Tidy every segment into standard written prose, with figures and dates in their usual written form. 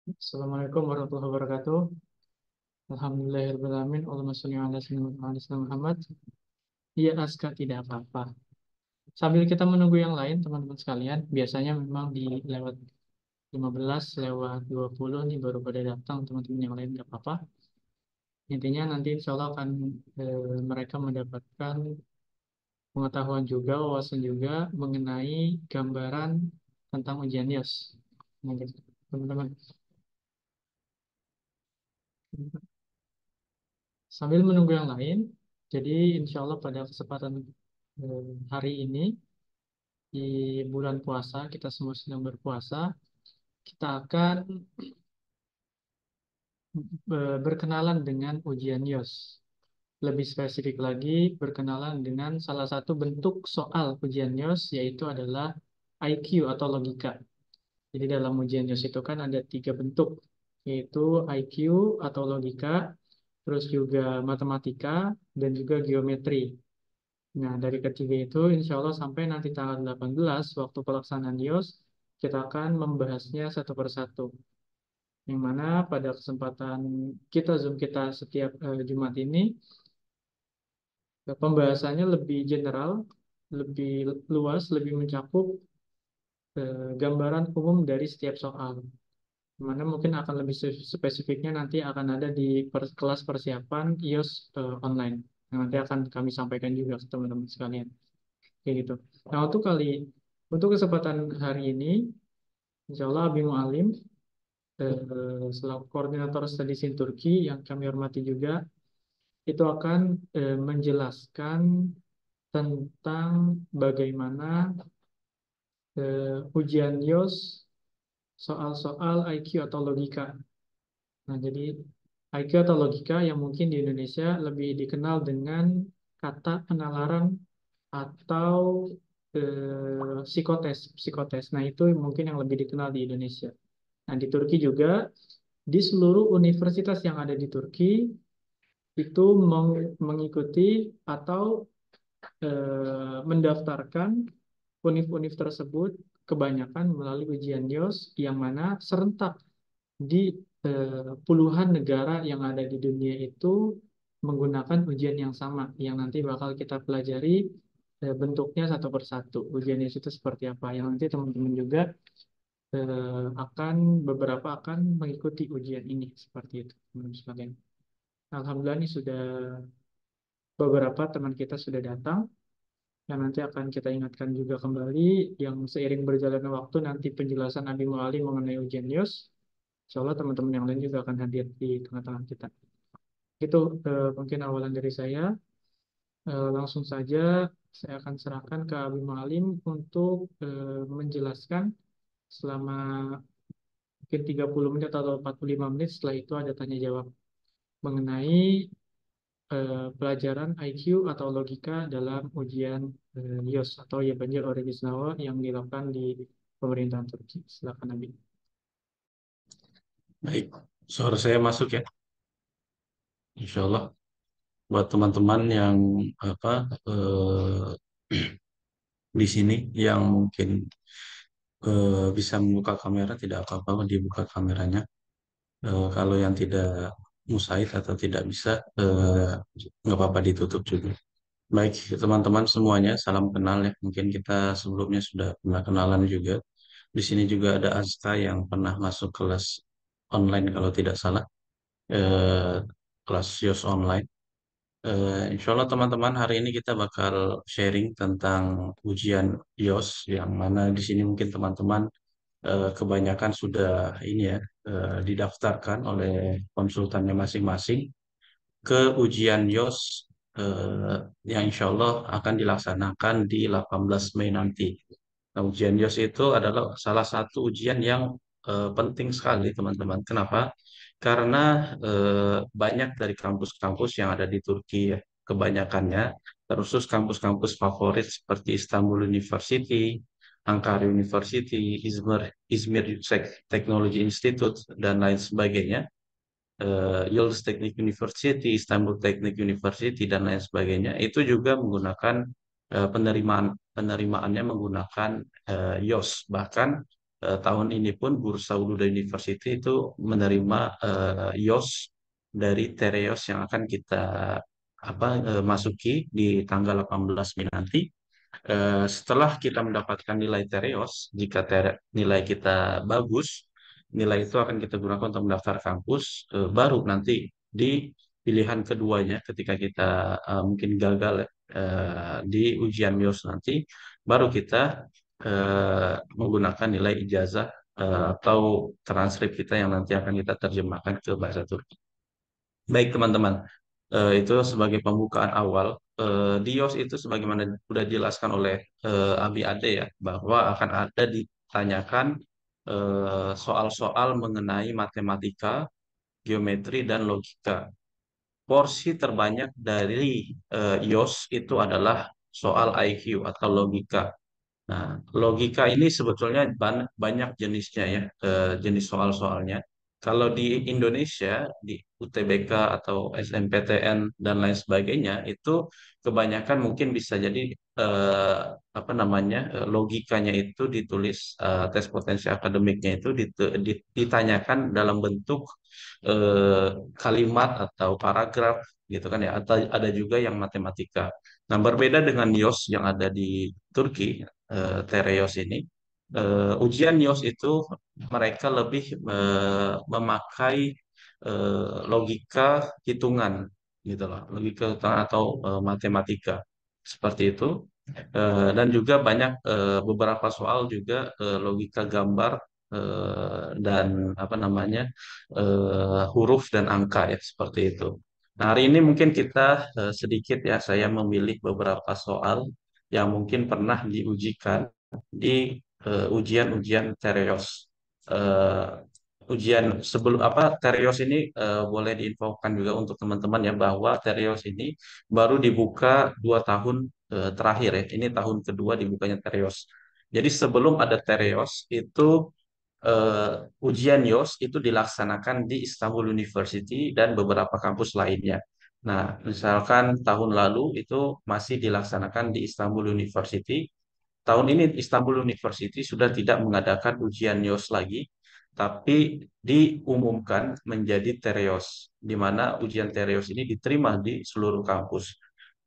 Assalamualaikum warahmatullahi wabarakatuh. Alhamdulillahirrahmanirrahim. Allahumma sholli ala sayyidina Muhammad. Iya, Aska, tidak apa-apa. Sambil kita menunggu yang lain, teman-teman sekalian, biasanya memang di lewat 15, lewat 20 nih baru pada datang, teman-teman yang lain nggak apa-apa. Intinya nanti insya Allah akan mereka mendapatkan pengetahuan juga, wawasan juga mengenai gambaran tentang ujian IELTS. Nah, gitu, teman-teman. Sambil menunggu yang lain, jadi insya Allah pada kesempatan hari ini di bulan puasa, kita semua sedang berpuasa, kita akan berkenalan dengan ujian IELTS. Lebih spesifik lagi, berkenalan dengan salah satu bentuk soal ujian IELTS, yaitu adalah IQ atau logika. Jadi dalam ujian IELTS itu kan ada tiga bentuk, yaitu IQ atau logika, terus juga matematika, dan juga geometri. Nah, dari ketiga itu, insya Allah sampai nanti tanggal 18, waktu pelaksanaan IOS, kita akan membahasnya satu persatu. Yang mana pada kesempatan kita Zoom kita setiap Jumat ini, pembahasannya lebih general, lebih luas, lebih mencakup gambaran umum dari setiap soal. Mana mungkin akan lebih spesifiknya nanti akan ada di kelas persiapan IOS online. Yang nanti akan kami sampaikan juga ke teman-teman sekalian. Kayak gitu. Nah, untuk kesempatan hari ini, insya Allah Abi Mualim, selaku koordinator studi in Turki yang kami hormati juga, itu akan menjelaskan tentang bagaimana ujian IELTS soal-soal IQ atau logika. Nah, jadi IQ atau logika yang mungkin di Indonesia lebih dikenal dengan kata penalaran atau psikotes, psikotes. Nah, itu mungkin yang lebih dikenal di Indonesia. Nah, di Turki juga, di seluruh universitas yang ada di Turki, itu mengikuti atau mendaftarkan univ-univ tersebut kebanyakan melalui ujian IELTS yang mana serentak di puluhan negara yang ada di dunia itu menggunakan ujian yang sama yang nanti bakal kita pelajari bentuknya satu persatu. Ujian itu seperti apa yang nanti teman-teman juga akan beberapa akan mengikuti ujian ini seperti itu, teman-teman sekalian. Alhamdulillah ini sudah beberapa teman kita sudah datang yang nanti akan kita ingatkan juga kembali yang seiring berjalannya waktu nanti penjelasan Abi Muali mengenai ujian IELTS. Insya Allah teman-teman yang lain juga akan hadir di tengah-tengah kita. Itu mungkin awalan dari saya. Langsung saja saya akan serahkan ke Abi Mualim untuk menjelaskan selama mungkin 30 menit atau 45 menit. Setelah itu ada tanya jawab mengenai pelajaran IQ atau logika dalam ujian IELTS atau Yabancı Öğrenci Sınavı yang dilakukan di pemerintahan Turki. Silakan Abi. Baik, suara saya masuk ya, Insya Allah. Buat teman-teman yang apa di sini yang mungkin bisa membuka kamera, tidak apa-apa dibuka kameranya. Kalau yang tidak musaid atau tidak bisa, nggak apa-apa ditutup juga. Baik, teman-teman semuanya, salam kenal ya. Mungkin kita sebelumnya sudah pernah kenalan juga. Di sini juga ada Azka yang pernah masuk kelas online kalau tidak salah, eh, kelas YOS online. Insya Allah teman-teman hari ini kita bakal sharing tentang ujian IOS yang mana di sini mungkin teman-teman kebanyakan sudah ini ya didaftarkan oleh konsultannya masing-masing ke ujian IOS eh, yang insya Allah akan dilaksanakan di 18 Mei nanti. Nah, ujian IOS itu adalah salah satu ujian yang penting sekali teman-teman. Kenapa? Karena banyak dari kampus-kampus yang ada di Turki ya, kebanyakannya, terus kampus-kampus favorit seperti Istanbul University, Ankara University, Izmir Yüksek Technology Institute, dan lain sebagainya, Yıldız Teknik University, Istanbul Teknik University, dan lain sebagainya, itu juga menggunakan penerimaannya menggunakan YOS. Bahkan tahun ini pun Bursa Uluda University itu menerima YOS dari Tereos yang akan kita masuki di tanggal 18 Mei nanti. Setelah kita mendapatkan nilai Tereos, jika nilai kita bagus, nilai itu akan kita gunakan untuk mendaftar kampus, baru nanti di pilihan keduanya ketika kita mungkin gagal ya, di ujian MIOS nanti, baru kita menggunakan nilai ijazah atau transkrip kita yang nanti akan kita terjemahkan ke bahasa Turki. Baik teman-teman, itu sebagai pembukaan awal. Di YOS itu sebagaimana sudah dijelaskan oleh Abi Ade ya, bahwa akan ada ditanyakan soal-soal mengenai matematika, geometri, dan logika. Porsi terbanyak dari YOS itu adalah soal IQ atau logika. Nah, logika ini sebetulnya banyak jenisnya ya, jenis soal-soalnya. Kalau di Indonesia, di UTBK atau SNPTN dan lain sebagainya, itu kebanyakan mungkin bisa jadi logikanya itu ditulis tes potensi akademiknya itu ditanyakan dalam bentuk eh, kalimat atau paragraf gitu kan ya. Atau ada juga yang matematika. Nah, berbeda dengan YOS yang ada di Turki, Tereos ini, ujian YOS itu mereka lebih memakai logika hitungan gitu loh, logika hitungan atau matematika seperti itu. Dan juga banyak beberapa soal juga logika gambar dan huruf dan angka ya seperti itu. Nah, hari ini mungkin kita sedikit ya saya memilih beberapa soal yang mungkin pernah diujikan di ujian-ujian Terios. Eh, Ujian sebelum Terios ini boleh diinfokan juga untuk teman-teman ya bahwa Terios ini baru dibuka 2 tahun terakhir ya. Ini tahun kedua dibukanya Terios. Jadi sebelum ada Terios itu ujian YOS itu dilaksanakan di Istanbul University dan beberapa kampus lainnya. Nah, misalkan tahun lalu itu masih dilaksanakan di Istanbul University. Tahun ini Istanbul University sudah tidak mengadakan ujian YOS lagi, tapi diumumkan menjadi Tereos, di mana ujian Tereos ini diterima di seluruh kampus.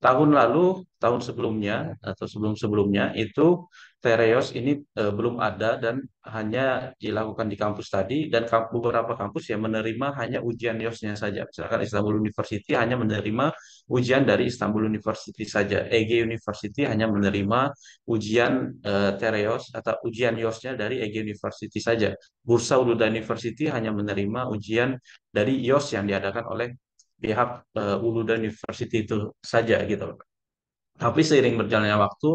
Tahun lalu, tahun sebelumnya, atau sebelum-sebelumnya, itu Tereos ini belum ada dan hanya dilakukan di kampus tadi, dan beberapa kampus yang menerima hanya ujian YOS-nya saja. Misalkan Istanbul University hanya menerima ujian dari Istanbul University saja. EG University hanya menerima ujian Tereos atau ujian YOS-nya dari EG University saja. Bursa Uluda University hanya menerima ujian dari YOS yang diadakan oleh pihak Uluda University itu saja gitu. Tapi seiring berjalannya waktu,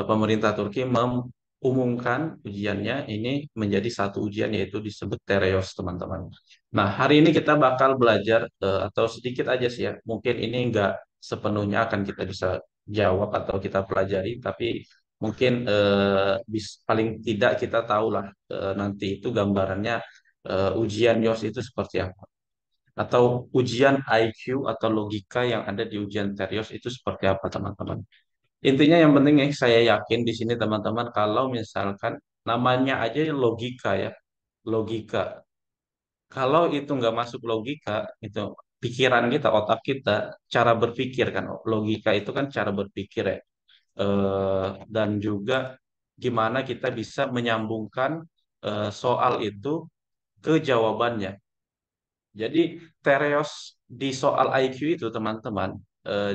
pemerintah Turki mengumumkan ujiannya ini menjadi satu ujian yaitu disebut Tereos, teman-teman. Nah, hari ini kita bakal belajar atau sedikit aja sih ya. Mungkin ini nggak sepenuhnya akan kita bisa jawab atau kita pelajari, tapi mungkin paling tidak kita tahulah nanti itu gambarannya ujian YOS itu seperti apa atau ujian IQ atau logika yang ada di ujian Terios itu seperti apa teman-teman. Intinya yang penting ya saya yakin di sini teman-teman kalau misalkan namanya aja logika ya, logika. Kalau itu nggak masuk logika, itu pikiran kita, otak kita, cara berpikir kan, logika itu kan cara berpikir ya. Dan juga gimana kita bisa menyambungkan soal itu ke jawabannya. Jadi Tereos di soal IQ itu teman-teman,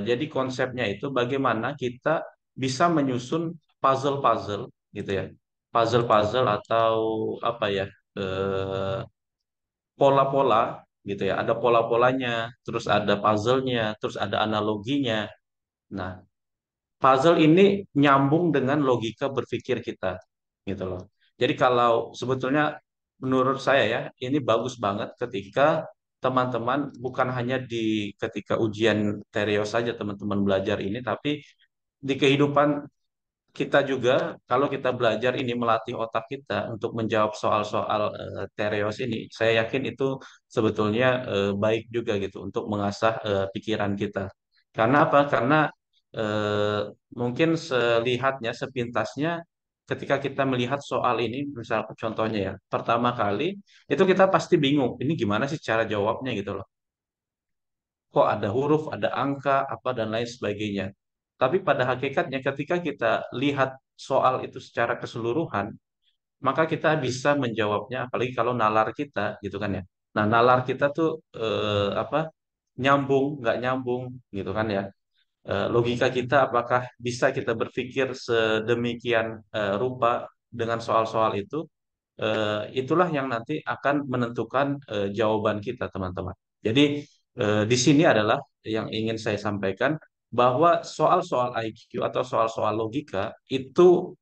jadi konsepnya itu bagaimana kita bisa menyusun puzzle-puzzle gitu ya, puzzle-puzzle atau apa ya, eh, pola-pola gitu ya, ada pola-polanya, terus ada puzzle-nya, terus ada analoginya. Nah, puzzle ini nyambung dengan logika berpikir kita gitu loh. Jadi kalau sebetulnya menurut saya ya ini bagus banget ketika teman-teman bukan hanya di ketika ujian Tereo saja teman-teman belajar ini, tapi di kehidupan kita juga kalau kita belajar ini melatih otak kita untuk menjawab soal-soal Tereos ini, saya yakin itu sebetulnya baik juga gitu untuk mengasah pikiran kita. Karena apa? Karena eh, mungkin selihatnya, sepintasnya ketika kita melihat soal ini, misal contohnya ya, pertama kali itu kita pasti bingung, ini gimana sih cara jawabnya gitu loh. Kok ada huruf, ada angka, apa dan lain sebagainya. Tapi pada hakikatnya ketika kita lihat soal itu secara keseluruhan, maka kita bisa menjawabnya, apalagi kalau nalar kita gitu kan ya. Nah, nalar kita tuh apa, nyambung nggak nyambung gitu kan ya. Logika kita apakah bisa kita berpikir sedemikian rupa dengan soal-soal itu. Itulah yang nanti akan menentukan jawaban kita, teman-teman. Jadi di sini adalah yang ingin saya sampaikan, bahwa soal-soal IQ atau soal-soal logika itu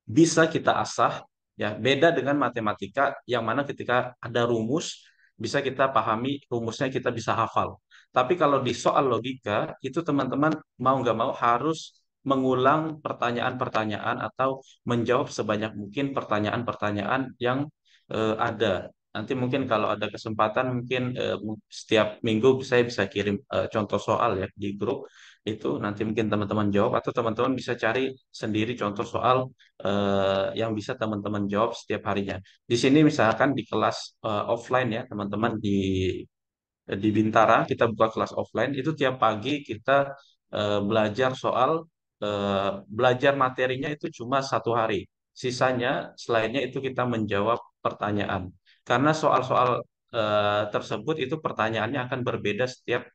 bisa kita asah, ya, beda dengan matematika yang mana ketika ada rumus bisa kita pahami rumusnya, kita bisa hafal. Tapi kalau di soal logika itu teman-teman mau nggak mau harus mengulang pertanyaan-pertanyaan atau menjawab sebanyak mungkin pertanyaan-pertanyaan yang ada. Nanti mungkin kalau ada kesempatan mungkin setiap minggu saya bisa kirim contoh soal ya di grup itu, nanti mungkin teman-teman jawab atau teman-teman bisa cari sendiri contoh soal yang bisa teman-teman jawab setiap harinya. Di sini misalkan di kelas offline ya teman-teman, di Bintara kita buka kelas offline itu tiap pagi kita belajar soal, belajar materinya itu cuma 1 hari. Sisanya selainnya itu kita menjawab pertanyaan. Karena soal-soal tersebut itu pertanyaannya akan berbeda setiap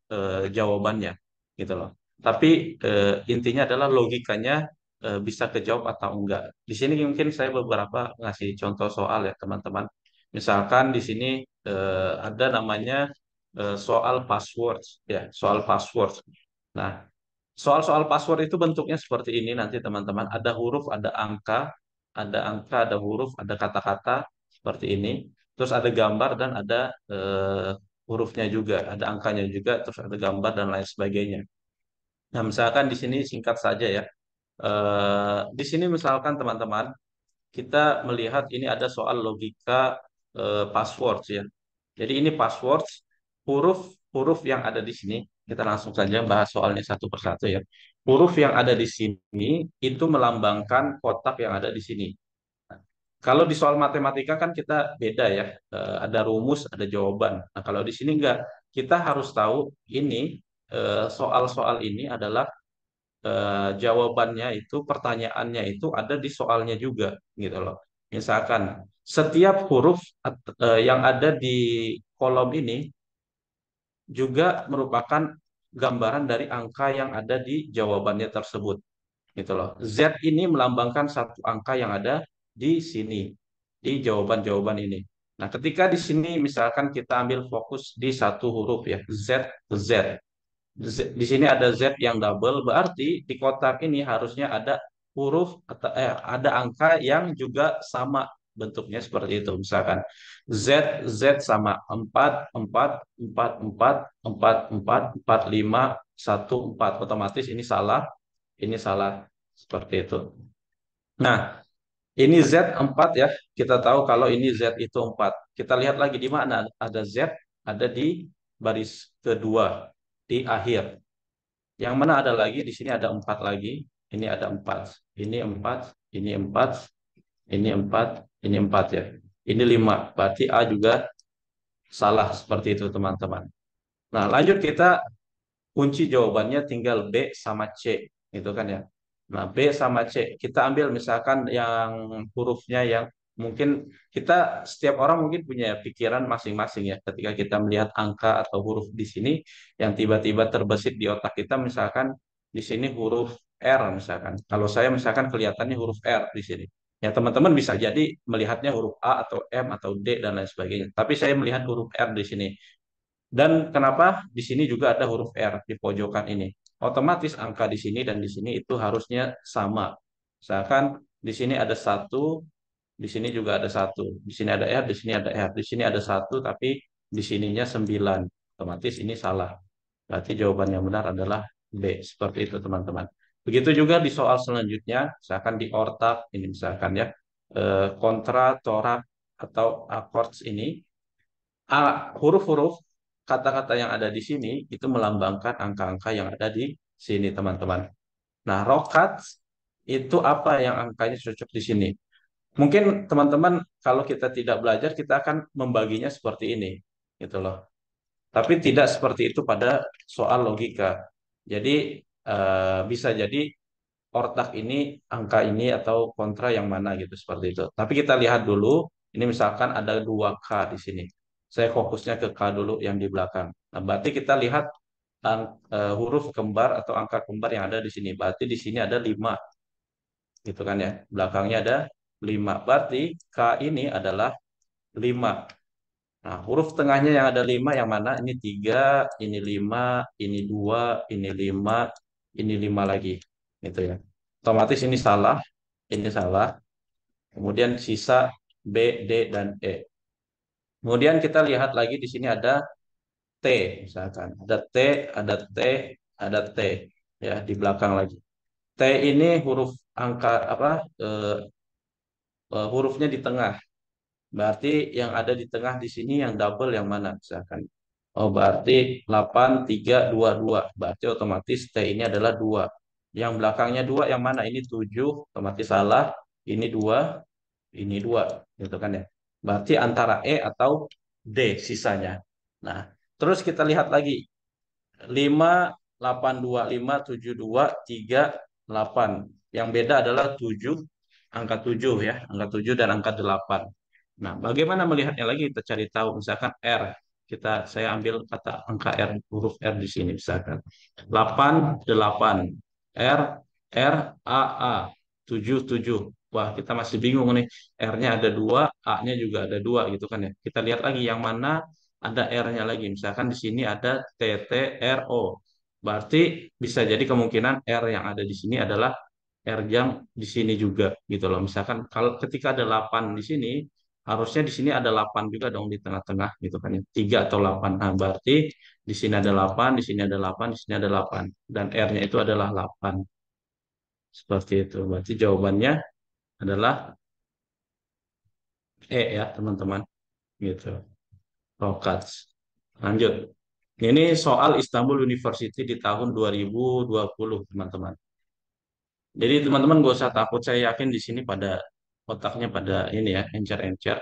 jawabannya gitu loh. Tapi intinya adalah logikanya bisa kejawab atau enggak. Di sini mungkin saya beberapa ngasih contoh soal ya teman-teman. Misalkan di sini ada namanya soal password ya, soal password. Nah, soal-soal password itu bentuknya seperti ini nanti teman-teman. Ada huruf, ada angka, ada huruf, ada kata-kata seperti ini. Terus ada gambar dan ada hurufnya juga, ada angkanya juga, terus ada gambar dan lain sebagainya. Nah, misalkan di sini singkat saja ya. Di sini misalkan teman-teman, kita melihat ini ada soal logika password ya. Jadi ini password, huruf-huruf yang ada di sini, kita langsung saja bahas soalnya satu persatu ya. Huruf yang ada di sini itu melambangkan kotak yang ada di sini. Nah, kalau di soal matematika kan kita beda ya. Ada rumus, ada jawaban. Nah, kalau di sini enggak, kita harus tahu ini soal-soal ini adalah jawabannya itu, pertanyaannya itu ada di soalnya juga gitu loh. Misalkan setiap huruf yang ada di kolom ini juga merupakan gambaran dari angka yang ada di jawabannya tersebut gitu loh. Z ini melambangkan satu angka yang ada di sini di jawaban-jawaban ini. Nah, ketika di sini misalkan kita ambil fokus di satu huruf ya, Z, Z. Di sini ada Z yang double, berarti di kotak ini harusnya ada huruf atau ada angka yang juga sama bentuknya seperti itu. Misalkan Z, Z sama 4 4 4 4 4 4 4 5 1 4. Otomatis ini salah seperti itu. Nah, ini Z 4 ya. Kita tahu kalau ini Z itu 4. Kita lihat lagi di mana ada Z, ada di baris kedua di akhir. Yang mana ada lagi di sini ada 4 lagi. Ini ada 4. Ini 4, ini 4, ini 4, ini 4 ya. Ini 5. Berarti A juga salah seperti itu teman-teman. Nah, lanjut kita kunci jawabannya tinggal B sama C gitu kan ya. Nah, B sama C kita ambil misalkan yang hurufnya yang mungkin kita setiap orang mungkin punya pikiran masing-masing ya ketika kita melihat angka atau huruf di sini yang tiba-tiba terbesit di otak kita, misalkan di sini huruf R misalkan. Kalau saya misalkan kelihatannya huruf R di sini. Ya, teman-teman bisa jadi melihatnya huruf A atau M atau D dan lain sebagainya. Tapi saya melihat huruf R di sini. Dan kenapa di sini juga ada huruf R di pojokan ini? Otomatis angka di sini dan di sini itu harusnya sama. Misalkan di sini ada satu, di sini juga ada satu, di sini ada R, di sini ada R, di sini ada satu, tapi di sininya 9. Otomatis ini salah. Berarti jawaban yang benar adalah B. Seperti itu teman-teman. Begitu juga di soal selanjutnya, misalkan di ortak, ini misalkan ya, kontra, torak, atau akords ini, huruf-huruf kata-kata yang ada di sini itu melambangkan angka-angka yang ada di sini teman-teman. Nah, rokat itu apa yang angkanya cocok di sini. Mungkin teman-teman kalau kita tidak belajar kita akan membaginya seperti ini, gitu loh. Tapi tidak seperti itu pada soal logika. Jadi bisa jadi ortak ini angka ini atau kontra yang mana gitu seperti itu. Tapi kita lihat dulu, ini misalkan ada 2K di sini. Saya fokusnya ke K dulu yang di belakang. Nah, berarti kita lihat huruf kembar atau angka kembar yang ada di sini. Berarti di sini ada 5 gitu kan ya. Belakangnya ada 5. Berarti K ini adalah 5. Nah, huruf tengahnya yang ada 5 yang mana? Ini 3, ini 5, ini 2, ini 5, ini 5 lagi. Gitu ya. Otomatis ini salah, ini salah. Kemudian sisa B, D, dan E. Kemudian kita lihat lagi di sini ada T, misalkan. Ada T, ada T, ada T. Ya, di belakang lagi. T ini huruf angka apa? eh, hurufnya di tengah. Berarti yang ada di tengah di sini yang double yang mana misalkan. Oh, berarti 8 3 2 2. Berarti otomatis T ini adalah 2. Yang belakangnya 2 yang mana? Ini 7, otomatis salah. Ini 2, ini 2, gitu kan ya. Berarti antara E atau D sisanya. Nah, terus kita lihat lagi. 5 8 2 5 7 2 3 8. Yang beda adalah 7, angka 7 ya, angka 7 dan angka 8. Nah, bagaimana melihatnya lagi kita cari tahu misalkan R. Saya ambil kata angka R, huruf R di sini misalkan. 8 8. R R A A 7 7. Wah, kita masih bingung nih. R-nya ada 2, A-nya juga ada 2 gitu kan ya. Kita lihat lagi yang mana ada R-nya lagi. Misalkan di sini ada T T R O. Berarti bisa jadi kemungkinan R yang ada di sini adalah R yang di sini juga gitu loh. Misalkan kalau ketika ada 8 di sini, harusnya di sini ada 8 juga dong di tengah-tengah gitu kan ya. 3 atau 8. Nah, berarti di sini ada 8, di sini ada 8, di sini ada 8 dan R-nya itu adalah 8. Seperti itu. Berarti jawabannya adalah E ya, teman-teman. Gitu. Rokats. Lanjut. Ini soal Istanbul University di tahun 2020, teman-teman. Jadi teman-teman gak usah takut, saya yakin di sini pada otaknya pada ini ya, encer-encer.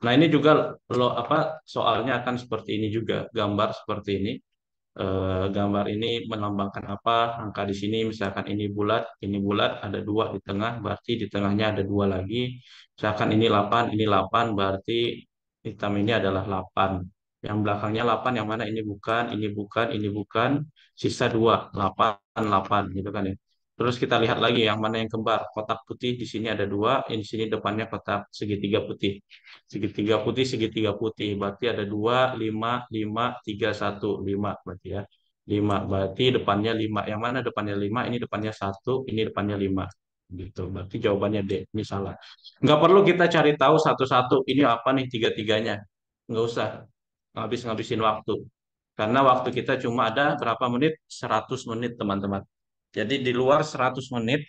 Nah, ini juga lo apa soalnya akan seperti ini juga, gambar seperti ini. Gambar ini melambangkan apa? Angka di sini misalkan ini bulat, ada 2 di tengah, berarti di tengahnya ada 2 lagi. Misalkan ini 8, berarti hitam ini adalah 8. Yang belakangnya 8, yang mana ini bukan, ini bukan, ini bukan. Sisa 2 8 8 gitu kan ya. Terus kita lihat lagi yang mana yang kembar. Kotak putih di sini ada 2, di sini depannya kotak segitiga putih. Segitiga putih, segitiga putih. Berarti ada 2 5 5 3 1 5 berarti ya. 5 berarti depannya 5. Yang mana depannya 5? Ini depannya 1, ini depannya 5. Gitu. Berarti jawabannya D. Ini salah. Nggak perlu kita cari tahu satu-satu. Ini apa nih tiga-tiganya. Nggak usah ngabisin waktu. Karena waktu kita cuma ada berapa menit? 100 menit, teman-teman. Jadi di luar 100 menit,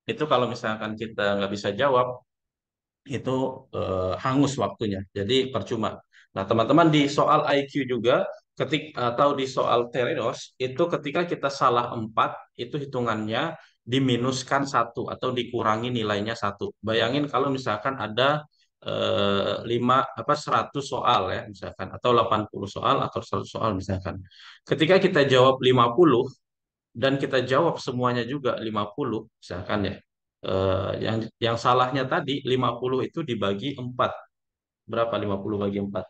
itu kalau misalkan kita nggak bisa jawab, itu hangus waktunya. Jadi percuma. Nah, teman-teman di soal IQ juga atau di soal Teredos itu ketika kita salah 4 itu hitungannya diminuskan 1 atau dikurangi nilainya 1. Bayangin kalau misalkan ada 100 soal ya misalkan atau 80 soal atau 100 soal misalkan. Ketika kita jawab 50 dan kita jawab semuanya juga 50 misalkan ya. Yang salahnya tadi 50 itu dibagi 4. Berapa 50 bagi 4?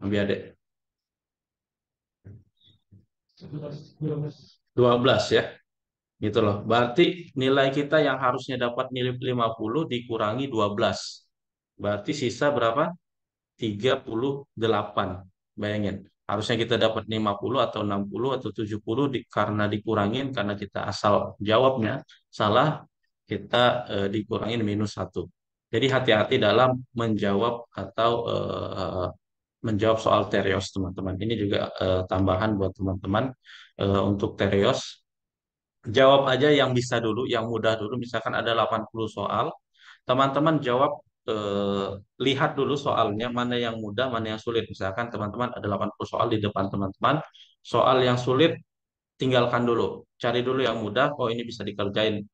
Ambil adek. 12 ya. Gitu loh. Berarti nilai kita yang harusnya dapat nilai 50 dikurangi 12. Berarti sisa berapa? 38. Bayangin. Harusnya kita dapat 50 atau 60 atau 70 karena dikurangin karena kita asal jawabnya salah, kita dikurangin -1. Jadi hati-hati dalam menjawab atau menjawab soal terios, teman-teman. Ini juga tambahan buat teman-teman untuk terios. Jawab aja yang bisa dulu, yang mudah dulu. Misalkan ada 80 soal, teman-teman jawab, eh, lihat dulu soalnya, mana yang mudah, mana yang sulit. Misalkan teman-teman ada 80 soal di depan teman-teman, soal yang sulit tinggalkan dulu, cari dulu yang mudah. Oh, ini bisa dikerjain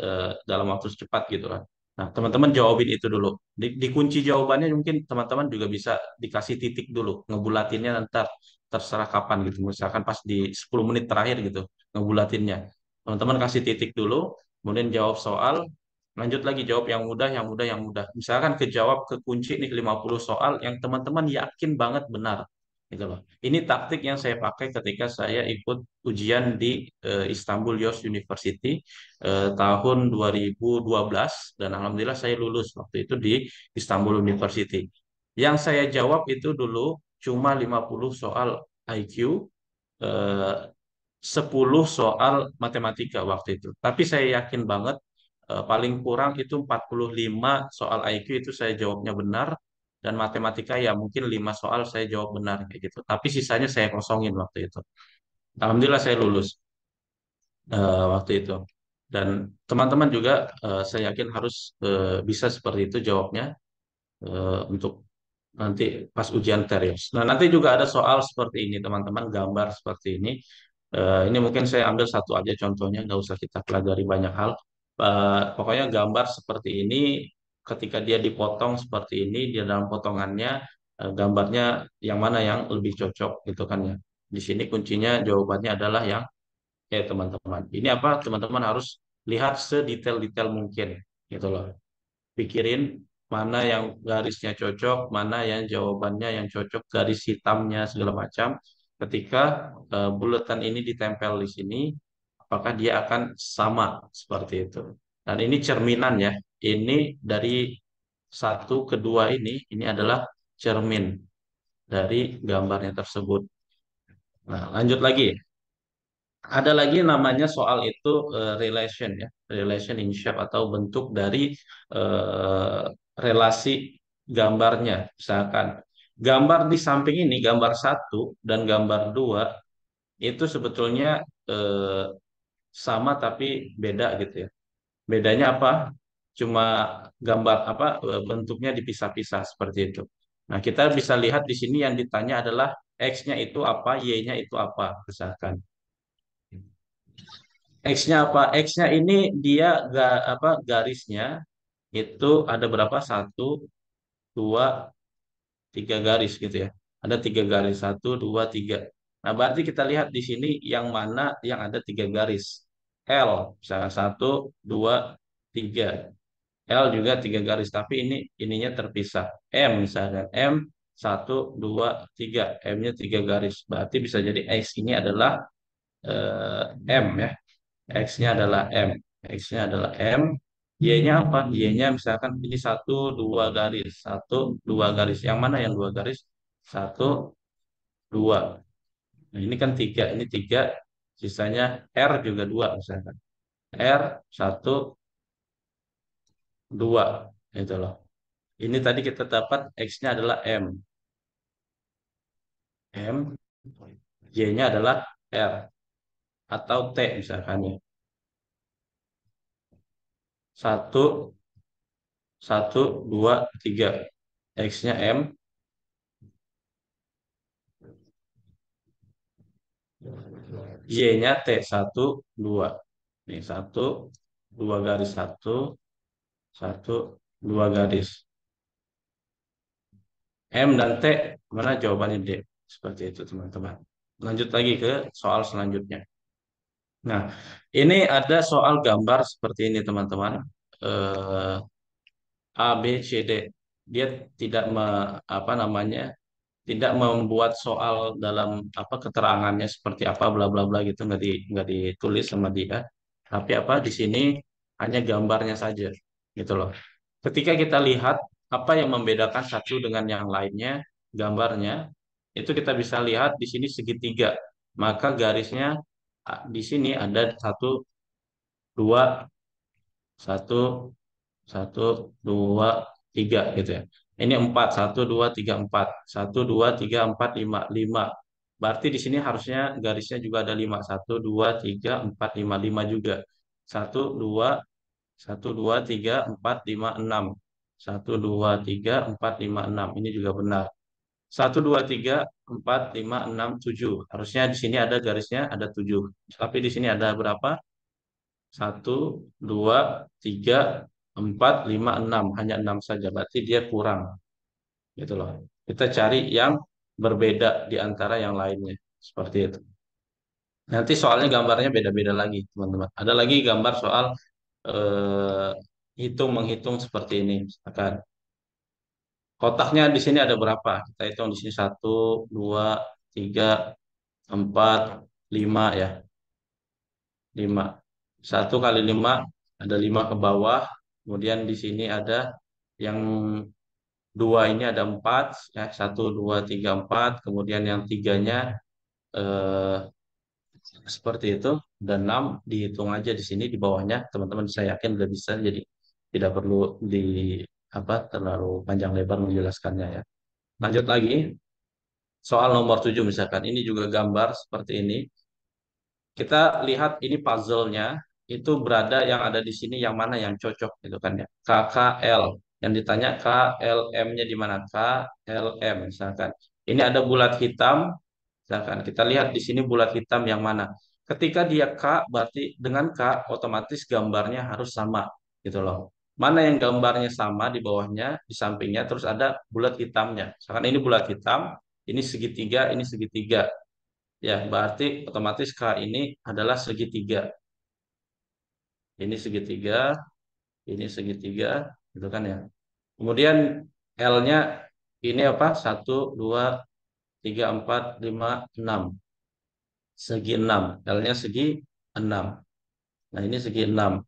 dalam waktu cepat gitu kan. Nah, teman-teman jawabin itu dulu. Dikunci jawabannya mungkin teman-teman juga bisa dikasih titik dulu, ngebulatinnya ntar terserah kapan gitu. Misalkan pas di 10 menit terakhir gitu, ngebulatinnya. Teman-teman kasih titik dulu, kemudian jawab soal, lanjut lagi jawab yang mudah, yang mudah, yang mudah. Misalkan kejawab kekunci nih 50 soal yang teman-teman yakin banget benar. Gitu loh. Ini taktik yang saya pakai ketika saya ikut ujian di Istanbul Yos University tahun 2012 dan alhamdulillah saya lulus waktu itu di Istanbul University. Yang saya jawab itu dulu cuma 50 soal IQ, eh, 10 soal matematika waktu itu. Tapi saya yakin banget paling kurang itu 45 soal IQ itu saya jawabnya benar dan matematika ya mungkin 5 soal saya jawab benar kayak gitu. Tapi sisanya saya kosongin waktu itu. Alhamdulillah saya lulus waktu itu. Dan teman-teman juga saya yakin harus bisa seperti itu jawabnya untuk nanti pas ujian terios. Nah, nanti juga ada soal seperti ini, teman-teman, gambar seperti ini. Ini mungkin saya ambil satu aja contohnya, nggak usah kita pelajari banyak hal. Pokoknya gambar seperti ini, ketika dia dipotong seperti ini, di dalam potongannya, gambarnya yang mana yang lebih cocok, gitu kan ya. Di sini kuncinya jawabannya adalah yang, teman-teman. Ini apa? Teman-teman harus lihat sedetail-detail mungkin, gitu loh. Pikirin mana yang garisnya cocok, mana yang jawabannya yang cocok, garis hitamnya segala macam. Ketika buletan ini ditempel di sini, apakah dia akan sama seperti itu. Dan ini cerminan ya. Ini dari satu ke dua ini adalah cermin dari gambarnya tersebut. Nah, lanjut lagi. Ada lagi namanya soal itu relation ya, relation in shape atau bentuk dari eh, relasi gambarnya. Misalkan gambar di samping ini, gambar satu dan gambar dua itu sebetulnya eh, sama tapi beda gitu ya. Bedanya apa? Cuma gambar apa bentuknya dipisah-pisah seperti itu. Nah, kita bisa lihat di sini yang ditanya adalah X-nya itu apa, Y-nya itu apa, misalkan. X-nya apa? X-nya ini dia apa garisnya itu ada berapa? Satu, dua, tiga garis gitu ya. Ada tiga garis, satu, dua, tiga. Nah, berarti kita lihat di sini yang mana yang ada tiga garis. L, misalnya satu, dua, tiga. L juga tiga garis, tapi ininya terpisah. M misalnya, M satu, dua, tiga. M-nya tiga garis. Berarti bisa jadi X ini adalah M ya. X-nya adalah M. X-nya adalah M. Y-nya apa? Y-nya misalkan ini satu, dua garis. Satu, dua garis. Yang mana yang dua garis? Satu, dua. Nah, ini kan tiga. Ini tiga. Sisanya R juga dua misalkan. R, satu, dua. Itu loh. Ini tadi kita dapat X-nya adalah M. M. Y-nya adalah R. Atau T misalkan ya. Satu, satu, dua, tiga. X-nya M. Y-nya T satu dua. Nih satu dua garis satu satu dua garis. M dan T mana jawabannya D? Seperti itu teman-teman. Lanjut lagi ke soal selanjutnya. Nah, ini ada soal gambar seperti ini teman-teman. Eh, A, B, C, D. Dia tidak apa namanya? Tidak membuat soal dalam apa keterangannya seperti apa bla bla bla gitu nggak ditulis sama dia. Tapi apa di sini hanya gambarnya saja gitu loh. Ketika kita lihat apa yang membedakan satu dengan yang lainnya, gambarnya itu kita bisa lihat di sini segitiga. Maka garisnya di sini ada satu, dua, satu, satu, dua, tiga gitu ya. Ini empat, satu, dua, tiga, empat, satu, dua, tiga, empat, lima, lima. Berarti di sini harusnya garisnya juga ada lima, satu, dua, tiga, empat, lima, lima juga. Satu, dua, tiga, empat, lima, enam. Satu, dua, tiga, empat, lima, enam. Ini juga benar. 1, 2, 3, 4, 5, 6, 7. Harusnya di sini ada garisnya, ada 7. Tapi di sini ada berapa? 1, 2, 3, 4, 5, 6. Hanya 6 saja. Berarti dia kurang. Gitu loh. Kita cari yang berbeda di antara yang lainnya. Seperti itu. Nanti soalnya gambarnya beda-beda lagi, teman-teman. Ada lagi gambar soal eh, menghitung seperti ini. Misalkan kotaknya di sini ada berapa? Kita hitung di sini 1, 2, 3, 4, 5 ya. 5. 1 kali 5 ada 5 ke bawah. Kemudian di sini ada yang dua ini ada 4 ya. 1, 2, 3, 4. Kemudian yang tiganya eh, seperti itu, dan 6 dihitung aja di sini di bawahnya, teman-teman saya yakin udah bisa, jadi tidak perlu di apa terlalu panjang lebar menjelaskannya ya. Lanjut lagi soal nomor 7 misalkan, ini juga gambar seperti ini. Kita lihat ini puzzle-nya itu berada yang ada di sini yang mana yang cocok gitu kan ya. KKL yang ditanya KLM-nya di mana? KLM misalkan. Ini ada bulat hitam. Misalkan kita lihat di sini bulat hitam yang mana. Ketika dia K, berarti dengan K otomatis gambarnya harus sama gitu loh. Mana yang gambarnya sama di bawahnya, di sampingnya, terus ada bulat hitamnya. Misalkan ini bulat hitam, ini segitiga, ini segitiga. Ya, berarti otomatis K ini adalah segitiga. Ini segitiga, ini segitiga, gitu kan ya. Kemudian L-nya ini apa? Satu, 2, 3, 4, 5, 6. Segi 6. L-nya segi 6. Nah, ini segi 6.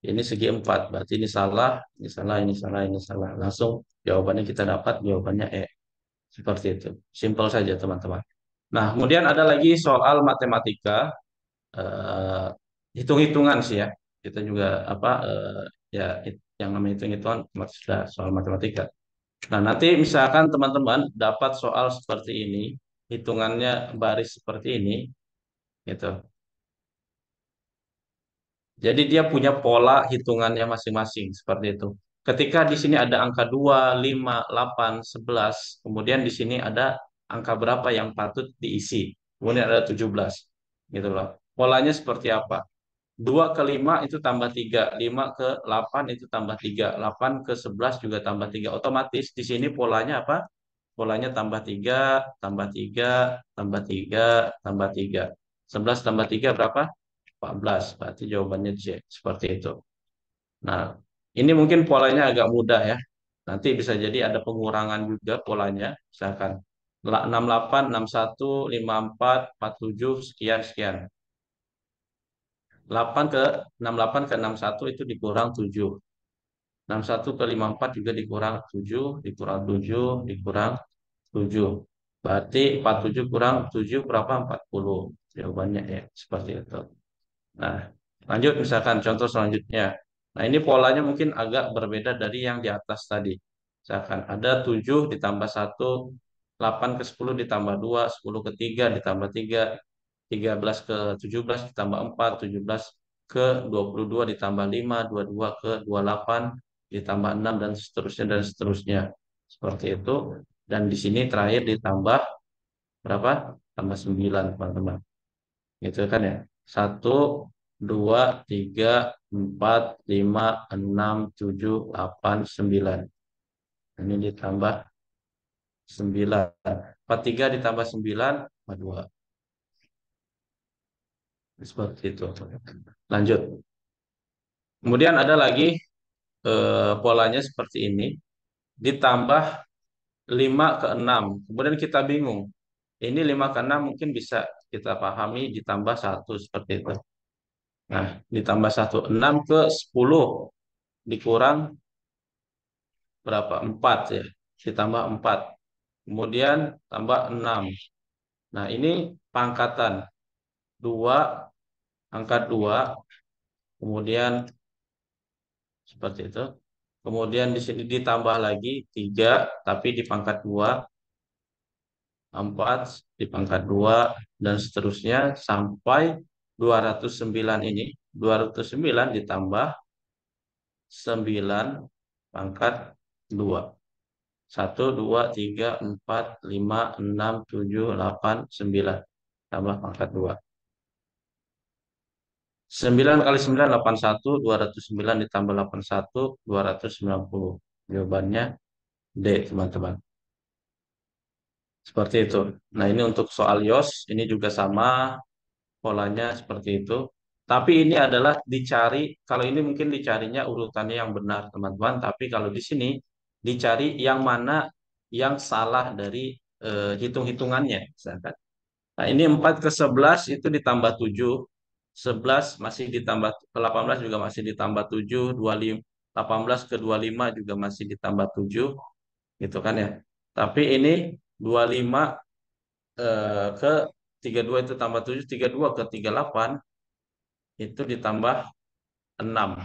Ini segi 4. Berarti ini salah, ini salah, ini salah, ini salah. Langsung jawabannya kita dapat, jawabannya E. Seperti itu. Simpel saja, teman-teman. Nah, kemudian ada lagi soal matematika, eh, hitung-hitungan sih ya. Kita juga apa ya yang namanya hitung-hitungan sudah soal matematika. Nah, nanti misalkan teman-teman dapat soal seperti ini, hitungannya baris seperti ini, gitu. Jadi dia punya pola hitungannya masing-masing seperti itu. Ketika di sini ada angka 2, 5, 8, 11, kemudian di sini ada angka berapa yang patut diisi. Kemudian ada 17. Gitu loh. Polanya seperti apa? 2 ke 5 itu tambah 3, 5 ke 8 itu tambah 3, 8 ke 11 juga tambah 3. Otomatis di sini polanya apa? Polanya tambah 3, tambah 3, tambah 3, tambah 3. 11 tambah 3 berapa? 14. Berarti jawabannya C. Seperti itu. Nah, ini mungkin polanya agak mudah ya. Nanti bisa jadi ada pengurangan juga polanya. Misalkan 68, 61, 54, 47, sekian, sekian. 8 ke 68 ke 61 itu dikurang 7. 61 ke 54 juga dikurang 7, dikurang 7, dikurang 7. Berarti 47 kurang 7 berapa? 40. Jawabannya ya, seperti itu. Nah, lanjut misalkan contoh selanjutnya. Nah, ini polanya mungkin agak berbeda dari yang di atas tadi. Misalkan ada 7 ditambah 1, 8 ke 10 ditambah 2, 10 ke 3 ditambah 3, 13 ke 17 ditambah 4, 17 ke 22 ditambah 5, 22 ke 28 ditambah 6 dan seterusnya dan seterusnya. Seperti itu. Dan di sini terakhir ditambah berapa? Tambah 9, teman-teman. Gitu kan ya. 1, 2, 3, 4, 5, 6, 7, 8, 9. Ini ditambah 9. 43 ditambah 9, 2. Seperti itu. Lanjut. Kemudian ada lagi polanya seperti ini. Ditambah 5 ke 6. Kemudian kita bingung. Ini 5 ke 6 mungkin bisa kita pahami ditambah 1 seperti itu. Nah, ditambah 1. 6 ke 10 dikurang berapa? 4 ya. Ditambah 4. Kemudian tambah 6. Nah, ini pangkatan 2, angka 2, kemudian seperti itu. Kemudian di sini ditambah lagi 3, tapi di pangkat 2, 4 di pangkat 2, dan seterusnya sampai 209 ini. 209 ditambah 9 pangkat 2. Satu, 2, 3, 4, 5, 6, 7, 8, 9. Tambah pangkat 2. 9 kali 9, 81. 209 ditambah 81, 290. Jawabannya D, teman-teman. Seperti itu. Nah, ini untuk soal YOS. Ini juga sama polanya seperti itu. Tapi ini adalah dicari, kalau ini mungkin dicarinya urutannya yang benar, teman-teman. Tapi kalau di sini dicari yang mana yang salah dari hitung-hitungannya. Misalkan. Nah, ini 4 ke 11 itu ditambah 7. 11 masih ditambah, ke 18 juga masih ditambah 7. 25, 18 ke 25 juga masih ditambah 7. Gitu kan ya. Tapi ini 25 ke 32 itu tambah 7. 32 ke 38 itu ditambah 6.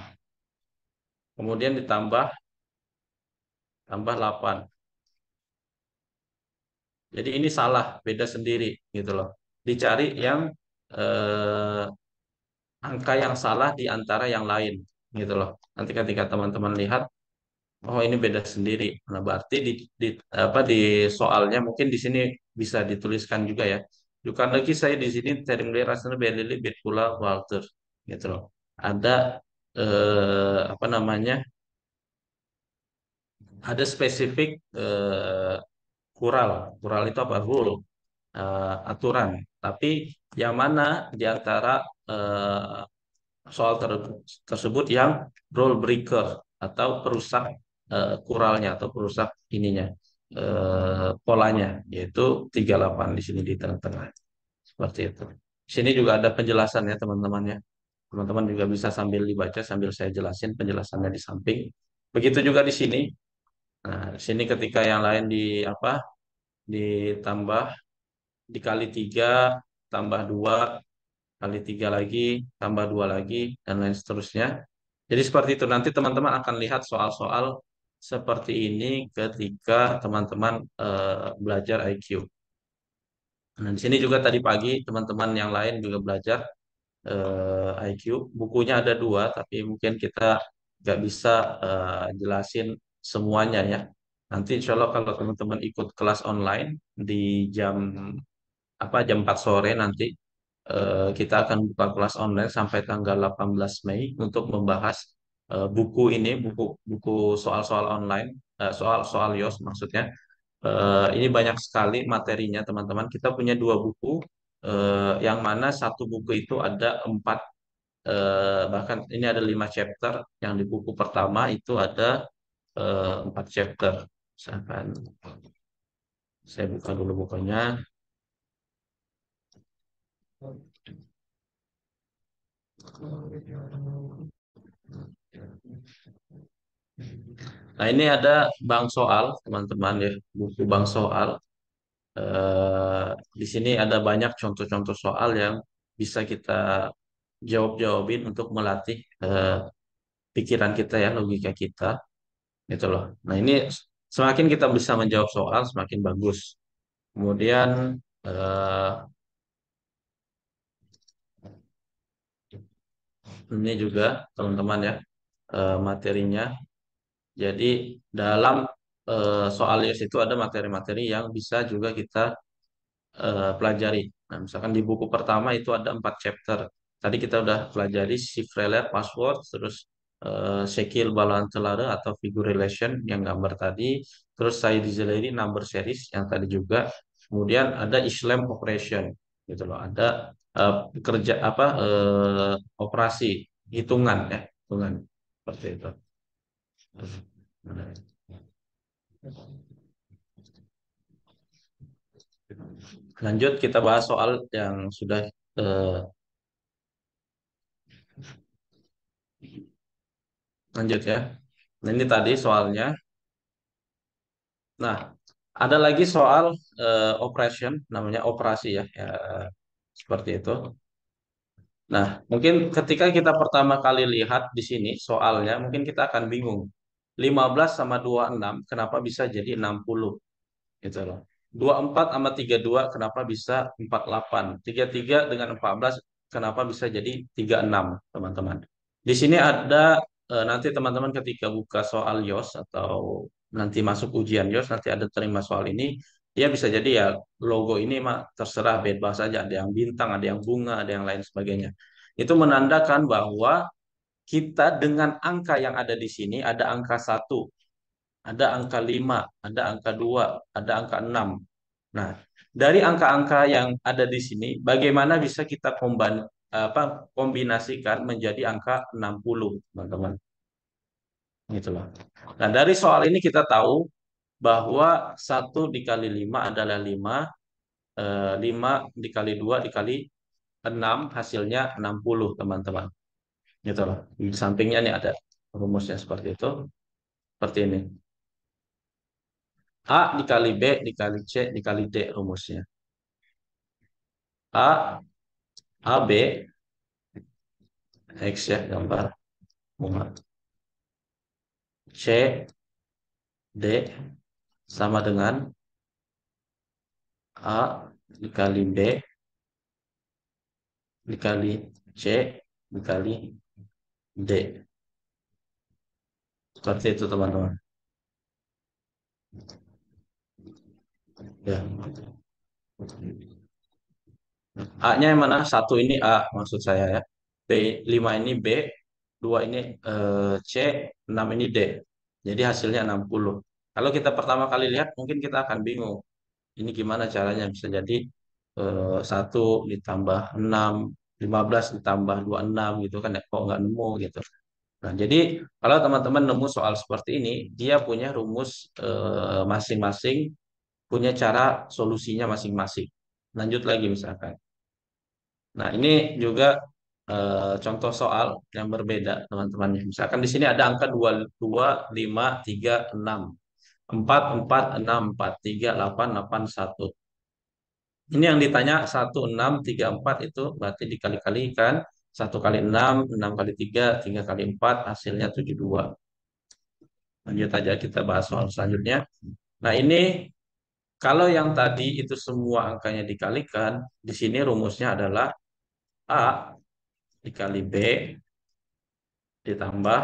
Kemudian tambah 8. Jadi ini salah, beda sendiri gitu loh. Dicari yang eh, angka yang salah di antara yang lain gitu loh. Nanti ketika teman-teman lihat, oh ini beda sendiri. Nah, berarti apa di soalnya mungkin di sini bisa dituliskan juga ya. Bukan lagi saya di sini sering beli rasanya Belili Betula Walter gitu loh. Ada apa namanya? Ada spesifik kural. Kural itu apa? Rule, aturan. Tapi yang mana di antara eh, soal tersebut yang rule breaker atau perusak kuralnya atau perusak ininya polanya, yaitu 38 di sini di tengah-tengah. Seperti itu. Di sini juga ada penjelasannya teman-teman ya. Teman-teman juga bisa sambil dibaca sambil saya jelasin penjelasannya di samping. Begitu juga di sini. Nah, di sini ketika yang lain di apa? Ditambah dikali 3 tambah 2 kali 3 lagi tambah 2 lagi dan lain seterusnya. Jadi seperti itu nanti teman-teman akan lihat soal-soal seperti ini ketika teman-teman belajar IQ. Nah, di sini juga tadi pagi teman-teman yang lain juga belajar IQ. Bukunya ada dua, tapi mungkin kita nggak bisa jelasin semuanya ya. Nanti insya Allah kalau teman-teman ikut kelas online di jam jam 4 sore nanti kita akan buka kelas online sampai tanggal 18 Mei untuk membahas buku ini, buku buku soal-soal online, soal-soal YOS maksudnya. Ini banyak sekali materinya teman-teman. Kita punya dua buku, yang mana satu buku itu ada empat, bahkan ini ada 5 chapter. Yang di buku pertama itu ada 4 chapter. Misalkan saya buka dulu bukunya. Nah, ini ada bank soal, teman-teman ya, buku bank soal. Di sini ada banyak contoh-contoh soal yang bisa kita jawab-jawabin untuk melatih pikiran kita ya, logika kita, gitu loh. Nah, ini semakin kita bisa menjawab soal, semakin bagus. Kemudian eh, ini juga teman-teman ya materinya. Jadi dalam soal IELTS itu ada materi-materi yang bisa juga kita pelajari. Nah, misalkan di buku pertama itu ada 4 chapter. Tadi kita udah pelajari Shifreler, password, terus Shekil Balantelare atau figure relation yang gambar tadi, terus saya Dizeleri number series yang tadi juga. Kemudian ada Islam operation, gitu loh. Ada kerja operasi hitungan ya, hitungan seperti itu. Lanjut kita bahas soal yang sudah eh, lanjut ya. Nah, ini tadi soalnya. Nah, ada lagi soal operation, namanya operasi ya, ya seperti itu. Nah, mungkin ketika kita pertama kali lihat di sini soalnya, mungkin kita akan bingung. 15 sama 26, kenapa bisa jadi 60? Gitu loh. 24 sama 32, kenapa bisa 48? 33 dengan 14, kenapa bisa jadi 36, teman-teman? Di sini ada nanti teman-teman ketika buka soal YOS atau nanti masuk ujian YOS, nanti ada terima soal ini, ya bisa jadi ya logo ini mah terserah bebas saja, ada yang bintang, ada yang bunga, ada yang lain sebagainya. Itu menandakan bahwa kita dengan angka yang ada di sini, ada angka 1, ada angka 5, ada angka 2, ada angka 6. Nah, dari angka-angka yang ada di sini, bagaimana bisa kita kombinasikan menjadi angka 60, teman-teman? Gitu loh. Nah, dari soal ini kita tahu bahwa 1 dikali 5 adalah 5, 5 dikali 2 dikali 6 hasilnya 60, teman-teman. Gitu loh. Di sampingnya nih ada rumusnya seperti itu, seperti ini. A dikali B dikali C dikali D rumusnya. A, AB, X ya gambar bunga. C, D sama dengan A dikali B dikali C dikali D. Seperti itu teman-teman. Ya. A-nya yang mana? Satu ini A maksud saya ya. B, 5 ini B, 2 ini C, 6 ini D. Jadi hasilnya 60. Kalau kita pertama kali lihat mungkin kita akan bingung. Ini gimana caranya bisa jadi 1 ditambah 6, 15 ditambah 26 gitu kan ya. Kok nggak nemu gitu. Nah, jadi kalau teman-teman nemu soal seperti ini, dia punya rumus masing-masing, punya cara solusinya masing-masing. Lanjut lagi misalkan. Nah, ini juga contoh soal yang berbeda, teman-teman. Misalkan di sini ada angka 2, 2, 5, 3, 6. 4, 4, 6, 4, 3, 8, 8, 1. Ini yang ditanya 1, 6, 3, 4 itu berarti dikali-kalikan. 1 kali 6, 6 kali 3, 3 kali 4, hasilnya 72. Lanjut aja kita bahas soal selanjutnya. Nah, ini kalau yang tadi itu semua angkanya dikalikan, di sini rumusnya adalah A dikali B ditambah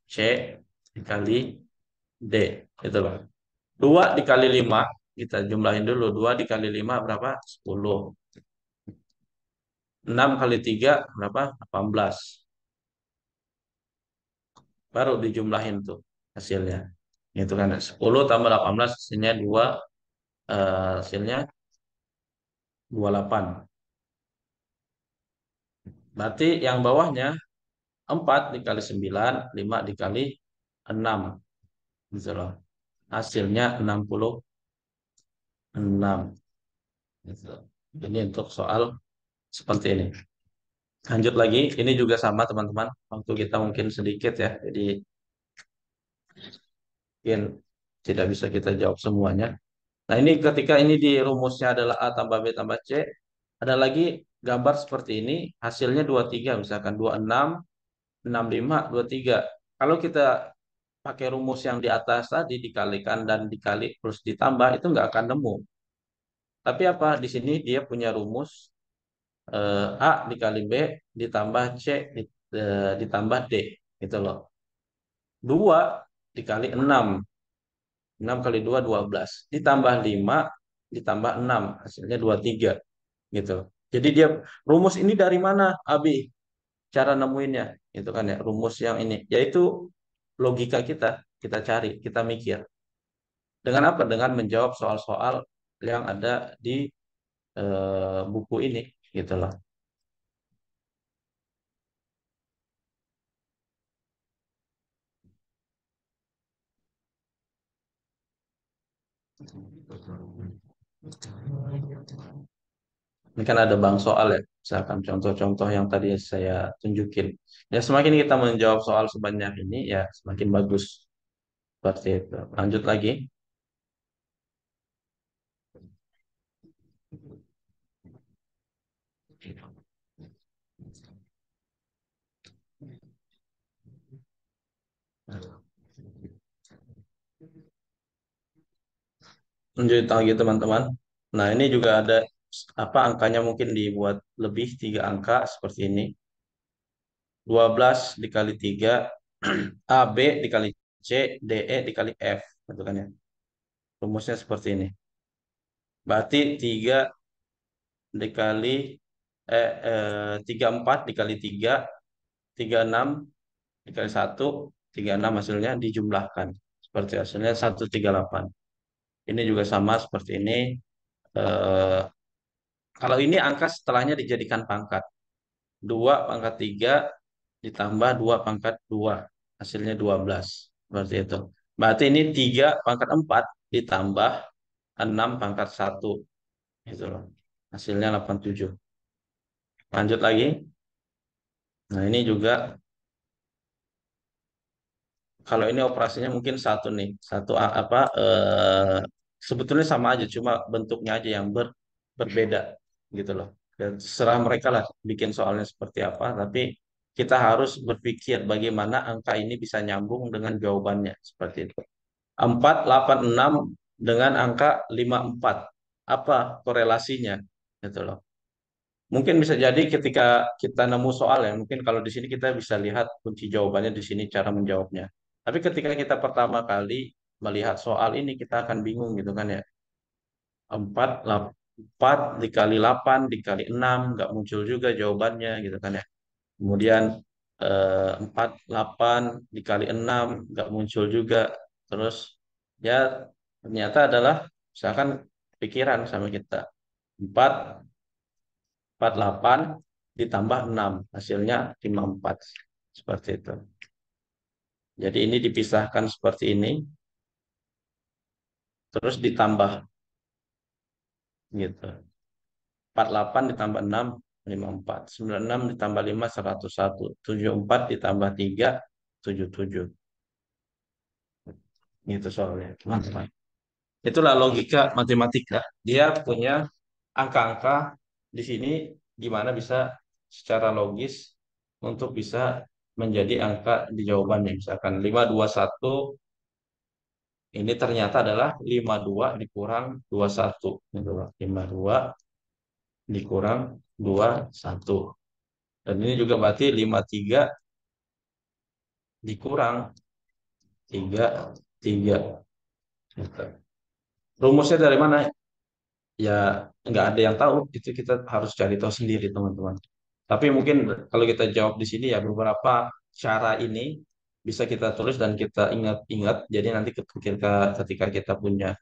C dikali D. Itu loh. 2 dikali 5, kita jumlahin dulu. 2 dikali 5 berapa? 10. 6 kali 3 berapa? 18. Baru dijumlahin tuh hasilnya. Itu kan 10 tambah 18 hasilnya 2, hasilnya 28. Berarti yang bawahnya 4 dikali 9, 5 dikali 6. Gitu loh. Hasilnya 66. Gitu. Ini untuk soal seperti ini. Lanjut lagi, ini juga sama teman-teman. Waktu kita mungkin sedikit ya, jadi mungkin tidak bisa kita jawab semuanya. Nah, ini ketika ini di rumusnya adalah A tambah B tambah C, ada lagi gambar seperti ini, hasilnya 23, misalkan 26, 65, 23. Kalau kita pakai rumus yang di atas tadi, dikalikan dan dikali terus ditambah, itu nggak akan nemu. Tapi apa? Di sini dia punya rumus A dikali B ditambah C ditambah D. Gitu loh. 2 dikali 6. 6 kali 2, 12. Ditambah 5, ditambah 6. Hasilnya 23. Gitu. Jadi dia rumus ini dari mana, Abi? Cara nemuinnya. Itu kan ya, rumus yang ini. Yaitu logika kita. Kita cari, kita mikir. Dengan apa? Dengan menjawab soal-soal yang ada di buku ini. Gitu loh. Ini kan ada bank soal ya, misalkan contoh-contoh yang tadi saya tunjukin. Ya semakin kita menjawab soal sebanyak ini, ya semakin bagus. Seperti itu. Lanjut lagi. Lanjut lagi teman-teman. Nah ini juga ada apa angkanya mungkin dibuat lebih 3 angka seperti ini. 12 dikali 3 AB dikali C, DE dikali F. Gitu kan ya. Rumusnya seperti ini. Berarti 3 dikali 34 dikali 3, 36 dikali 1, 36 hasilnya dijumlahkan. Seperti hasilnya 138. Ini juga sama seperti ini. Eh, Kalau ini angka setelahnya dijadikan pangkat. 2 pangkat 3 ditambah 2 pangkat 2. Hasilnya 12. Seperti itu. Berarti ini 3 pangkat 4 ditambah 6 pangkat 1. Gitu loh. Hasilnya 87. Lanjut lagi. Nah ini juga kalau ini operasinya mungkin satu nih. Satu sebetulnya sama aja cuma bentuknya aja yang berbeda gitu loh. Dan serah mereka lah bikin soalnya seperti apa, tapi kita harus berpikir bagaimana angka ini bisa nyambung dengan jawabannya seperti itu. 486 dengan angka 54. Apa korelasinya? Gitu loh. Mungkin bisa jadi ketika kita nemu soal ya, mungkin kalau di sini kita bisa lihat kunci jawabannya di sini cara menjawabnya. Tapi ketika kita pertama kali melihat soal ini kita akan bingung gitu kan ya. 4 dikali 8 dikali 6 nggak muncul juga jawabannya gitu kan ya. Kemudian 48 dikali 6 nggak muncul juga. Terus ya ternyata adalah misalkan pikiran sama kita. 4 48 ditambah 6 hasilnya 54 seperti itu. Jadi ini dipisahkan seperti ini terus ditambah gitu. 48 ditambah 6 54. 96 ditambah 5 101. 74 ditambah 3 77. Gitu soalnya. Teman-teman. Itulah logika matematika. Dia punya angka-angka di sini gimana bisa secara logis untuk bisa menjadi angka di jawabannya. Misalkan 521 ini ternyata adalah 52 dikurang 21. Gitu loh. 52 dikurang 21. Dan ini juga berarti 53 dikurang 33. Gitu. Rumusnya dari mana? Ya nggak ada yang tahu. Itu kita harus cari tahu sendiri teman-teman. Tapi mungkin kalau kita jawab di sini ya beberapa cara ini bisa kita tulis dan kita ingat-ingat. Jadi nanti ketika kita punya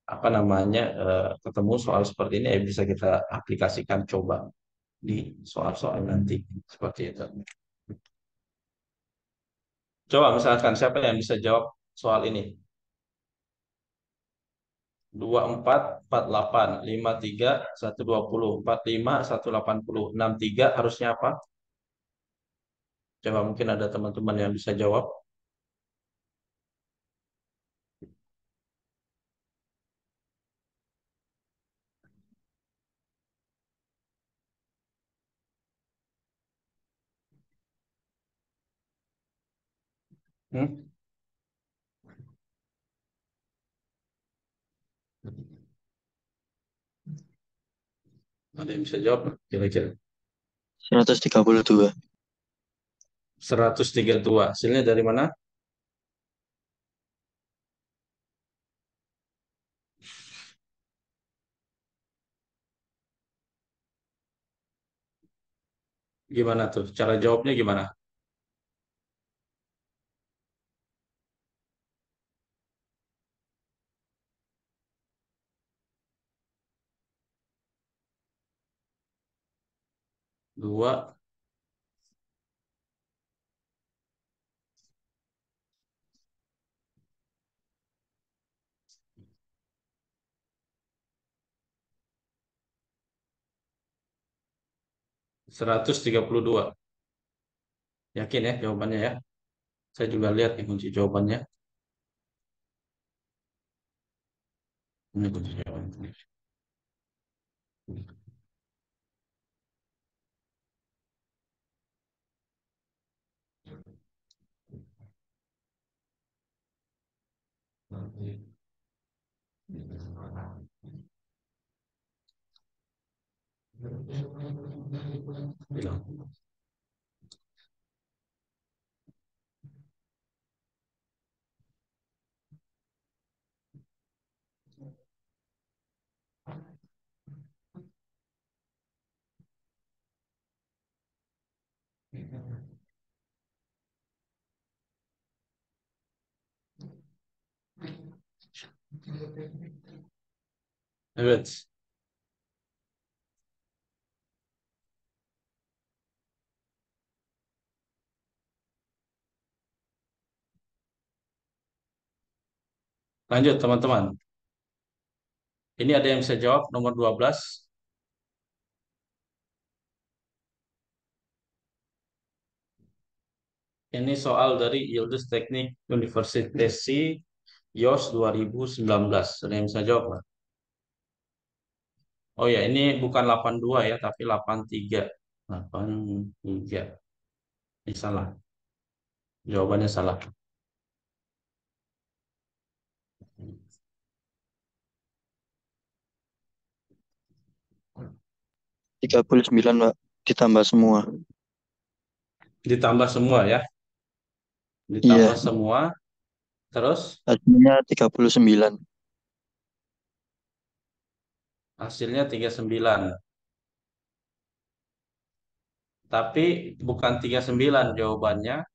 apa namanya ketemu soal seperti ini ya bisa kita aplikasikan coba di soal-soal nanti seperti itu. Coba misalkan siapa yang bisa jawab soal ini? 24 48 53 120 45 180 63 harusnya apa? Coba mungkin ada teman-teman yang bisa jawab. Hmm? Ada yang bisa jawab kira-kira? 132. 132. Hasilnya dari mana? Gimana tuh? Cara jawabnya gimana? Dua 132. Yakin ya jawabannya ya? Saya juga lihat nih kunci jawabannya. Ini kunci jawabannya. Bilang. Good. Lanjut teman-teman. Ini ada yang bisa jawab nomor 12. Ini soal dari Yildiz Teknik Universitesi YOS 2019. Ada yang bisa jawab nggak? Oh ya, ini bukan 82 ya, tapi 83. 83. Ini salah. Jawabannya salah. 39, Pak. Ditambah semua. Ditambah semua ya. Ditambah Iya, semua. Terus hasilnya 39. hasilnya 39. Tapi bukan 39 jawabannya.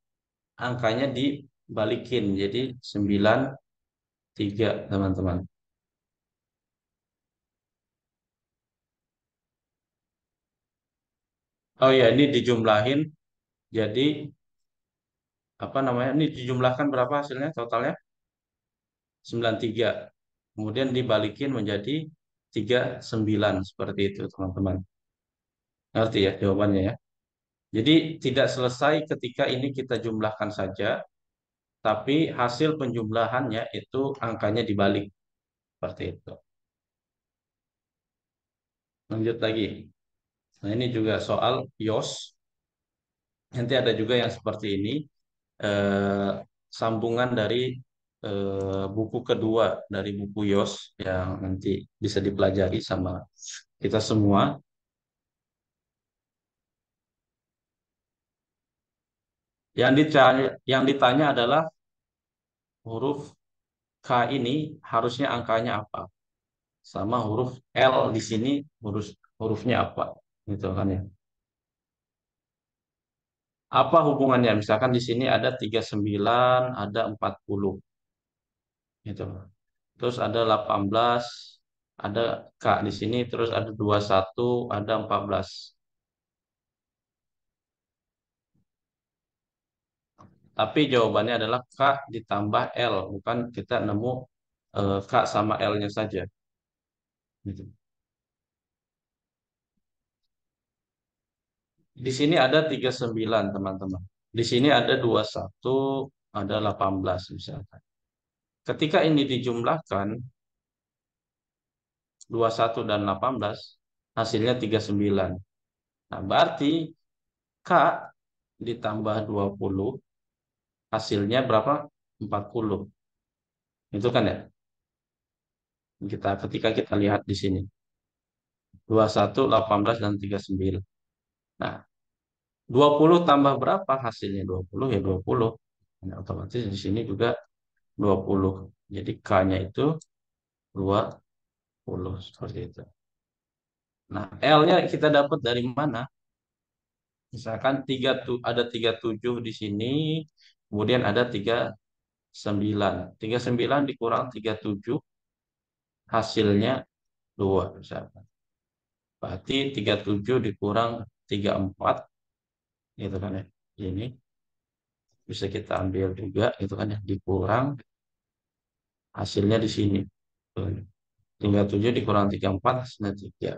Angkanya dibalikin. Jadi 93 teman-teman. Oh ya, ini dijumlahin. Jadi apa namanya? Ini dijumlahkan berapa hasilnya totalnya? 93. Kemudian dibalikin menjadi 39 seperti itu, teman-teman. Ngerti ya jawabannya ya? Jadi tidak selesai ketika ini kita jumlahkan saja, tapi hasil penjumlahannya itu angkanya dibalik seperti itu. Lanjut lagi. Nah, ini juga soal YOS. Nanti ada juga yang seperti ini. eh, Sambungan dari buku kedua dari buku YOS yang nanti bisa dipelajari sama kita semua. Yang ditanya adalah huruf K ini harusnya angkanya apa? Sama huruf L di sini hurufnya apa? Gitu kan ya. Apa hubungannya? Misalkan di sini ada 39, ada 40 gitu. Terus ada 18, ada K di sini, terus ada 21, ada 14. Tapi jawabannya adalah K ditambah L, bukan kita nemu K sama L-nya saja. Gitu. Di sini ada 39 teman-teman. Di sini ada 21, ada 18 misalkan. Ketika ini dijumlahkan, 21 dan 18, hasilnya 39. Nah, berarti K ditambah 20, hasilnya berapa? 40. Itu kan ya? Ketika kita lihat di sini. 21, 18, dan 39. Nah, 20 tambah berapa hasilnya? 20 ya 20. Nah, otomatis di sini juga 20. Jadi K-nya itu 20 seperti itu. Nah, L-nya kita dapat dari mana? Misalkan ada 37 di sini, kemudian ada 39. 39 dikurang 37, hasilnya 2 misalkan. Berarti 37 dikurang 34, gitu kan ya. Ini bisa kita ambil juga, gitu kan ya. Dikurang hasilnya di sini. 37 dikurang 34, hasilnya 3.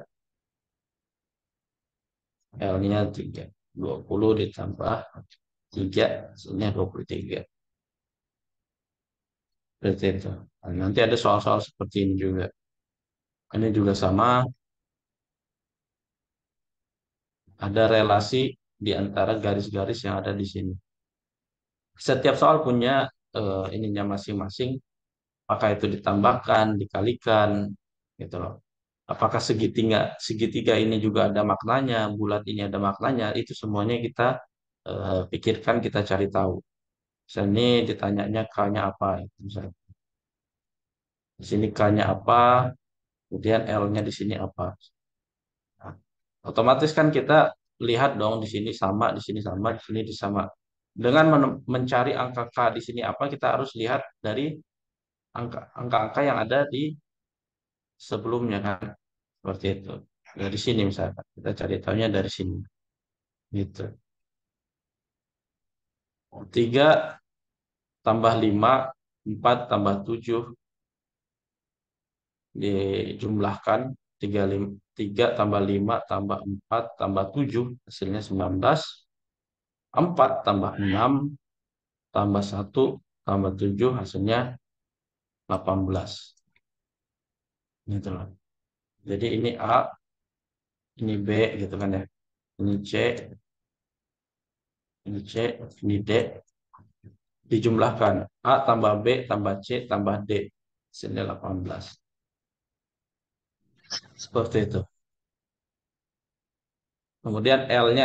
L-nya 3. 20 ditambah 3, hasilnya 23. Seperti itu. Nah, nanti ada soal-soal seperti ini juga. Ini juga sama, ada relasi di antara garis-garis yang ada di sini. Setiap soal punya ininya masing-masing, apakah itu ditambahkan, dikalikan, gitu loh. Apakah segitiga segitiga ini juga ada maknanya, bulat ini ada maknanya, itu semuanya kita pikirkan, kita cari tahu. Misalnya ini ditanyanya K-nya apa, misalnya di sini K-nya apa, kemudian L-nya di sini apa. Nah, otomatis kan kita lihat dong di sini sama, di sini sama, di sini sama. Dengan mencari angka K di sini apa, kita harus lihat dari angka-angka yang ada di sebelumnya kan. Seperti itu. Dari sini misalkan. Kita cari tahunya dari sini. Gitu. 3 tambah 5, 4 tambah 7 dijumlahkan. 3 tambah 5 tambah 4 tambah 7 hasilnya 19. 4 tambah 6 tambah 1 tambah 7 hasilnya 18. Gitu loh. Jadi ini A, ini B gitu kan ya. Ini C, ini C, ini D. Dijumlahkan. A tambah B tambah C tambah D. Hasilnya 18. Seperti itu. Kemudian L-nya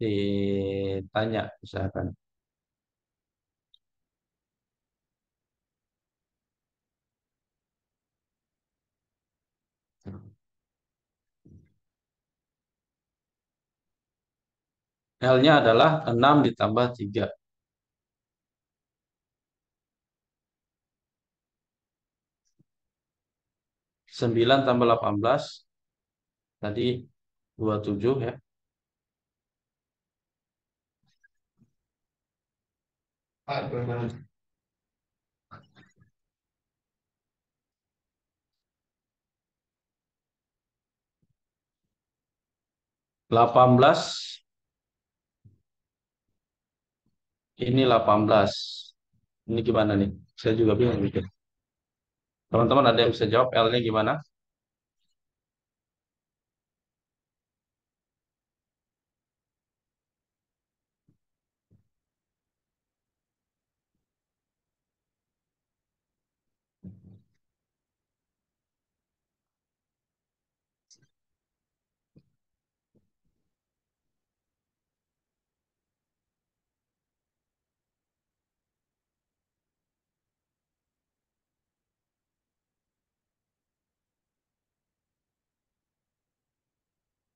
ditanya misalkan. L-nya adalah 6 ditambah 3. 9 tambah 18. Tadi 27 ya. 18. Ini 18. Ini gimana nih? Saya juga bingung mikir. Teman-teman ada yang bisa jawab L-nya gimana?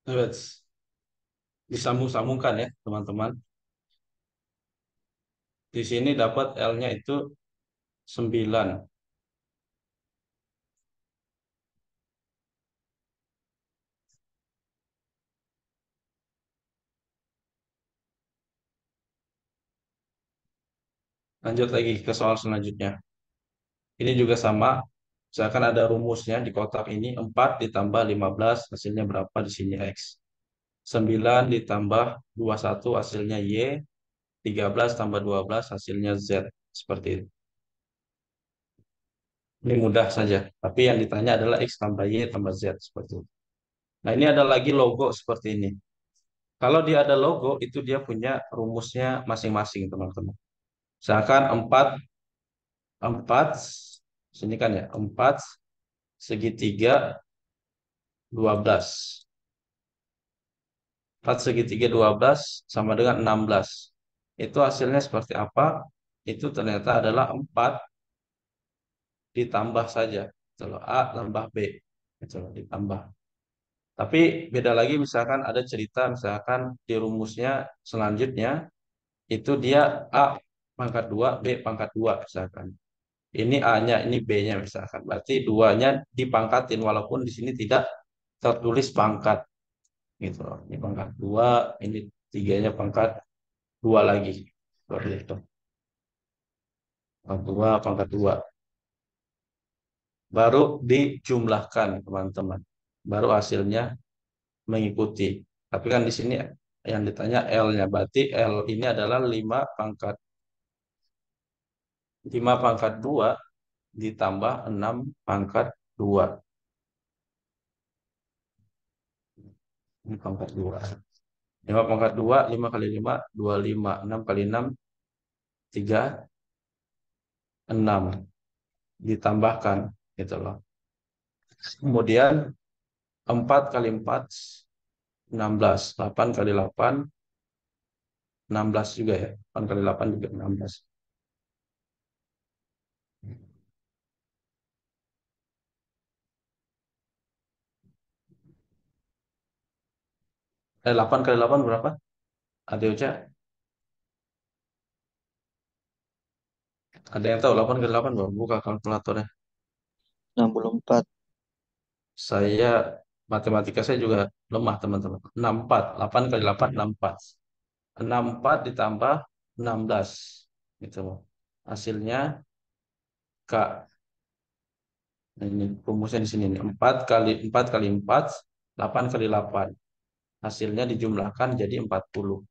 Let's disambung-sambungkan ya, teman-teman. Di sini dapat L-nya itu 9. Lanjut lagi ke soal selanjutnya. Ini juga sama. Misalkan ada rumusnya di kotak ini 4 ditambah 15 hasilnya berapa di sini X. 9 ditambah 21 hasilnya Y. 13 tambah 12 hasilnya Z. Seperti itu. Ini mudah saja. Tapi yang ditanya adalah X tambah Y tambah Z. Seperti itu. Nah ini ada lagi logo seperti ini. Kalau dia ada logo itu dia punya rumusnya masing-masing teman-teman. Misalkan 4 4 sini kan ya 4 segitiga 12. 4 segitiga 12 sama dengan 16. Itu hasilnya seperti apa? Itu ternyata adalah 4 ditambah saja. Gitu loh. A tambah B. Gitu loh, ditambah. Tapi beda lagi misalkan ada cerita misalkan di rumusnya selanjutnya itu dia A pangkat 2 B pangkat 2 misalkan. Ini A-nya, ini B-nya misalkan. Berarti duanya dipangkatin walaupun di sini tidak tertulis pangkat gitu loh. Ini pangkat 2, ini tiganya pangkat 2 lagi. Seperti itu. Pangkat 2, pangkat 2. Baru dijumlahkan, teman-teman. Baru hasilnya mengikuti. Tapi kan di sini yang ditanya L-nya. Berarti L ini adalah 5 pangkat 2 ditambah 6 pangkat 2. Ini pangkat 2. 5 pangkat 2, 5 kali 5, 25. 6 kali 6, 36. Ditambahkan, gitu loh. Kemudian 4 kali 4, 16. 8 kali 8, 16 juga ya. 8 kali 8 juga 16. 8 kali 8 berapa? Ada Uca? Ada yang tahu 8 kali 8 Bang? Buka kalkulatornya. 64. Saya matematika saya juga lemah teman-teman. 64, 8 kali 8 64. 64 ditambah 16 gitu. Hasilnya K. Nah, ini rumusnya di sini nih. 4 kali 4 8 kali 8. Hasilnya dijumlahkan jadi 40.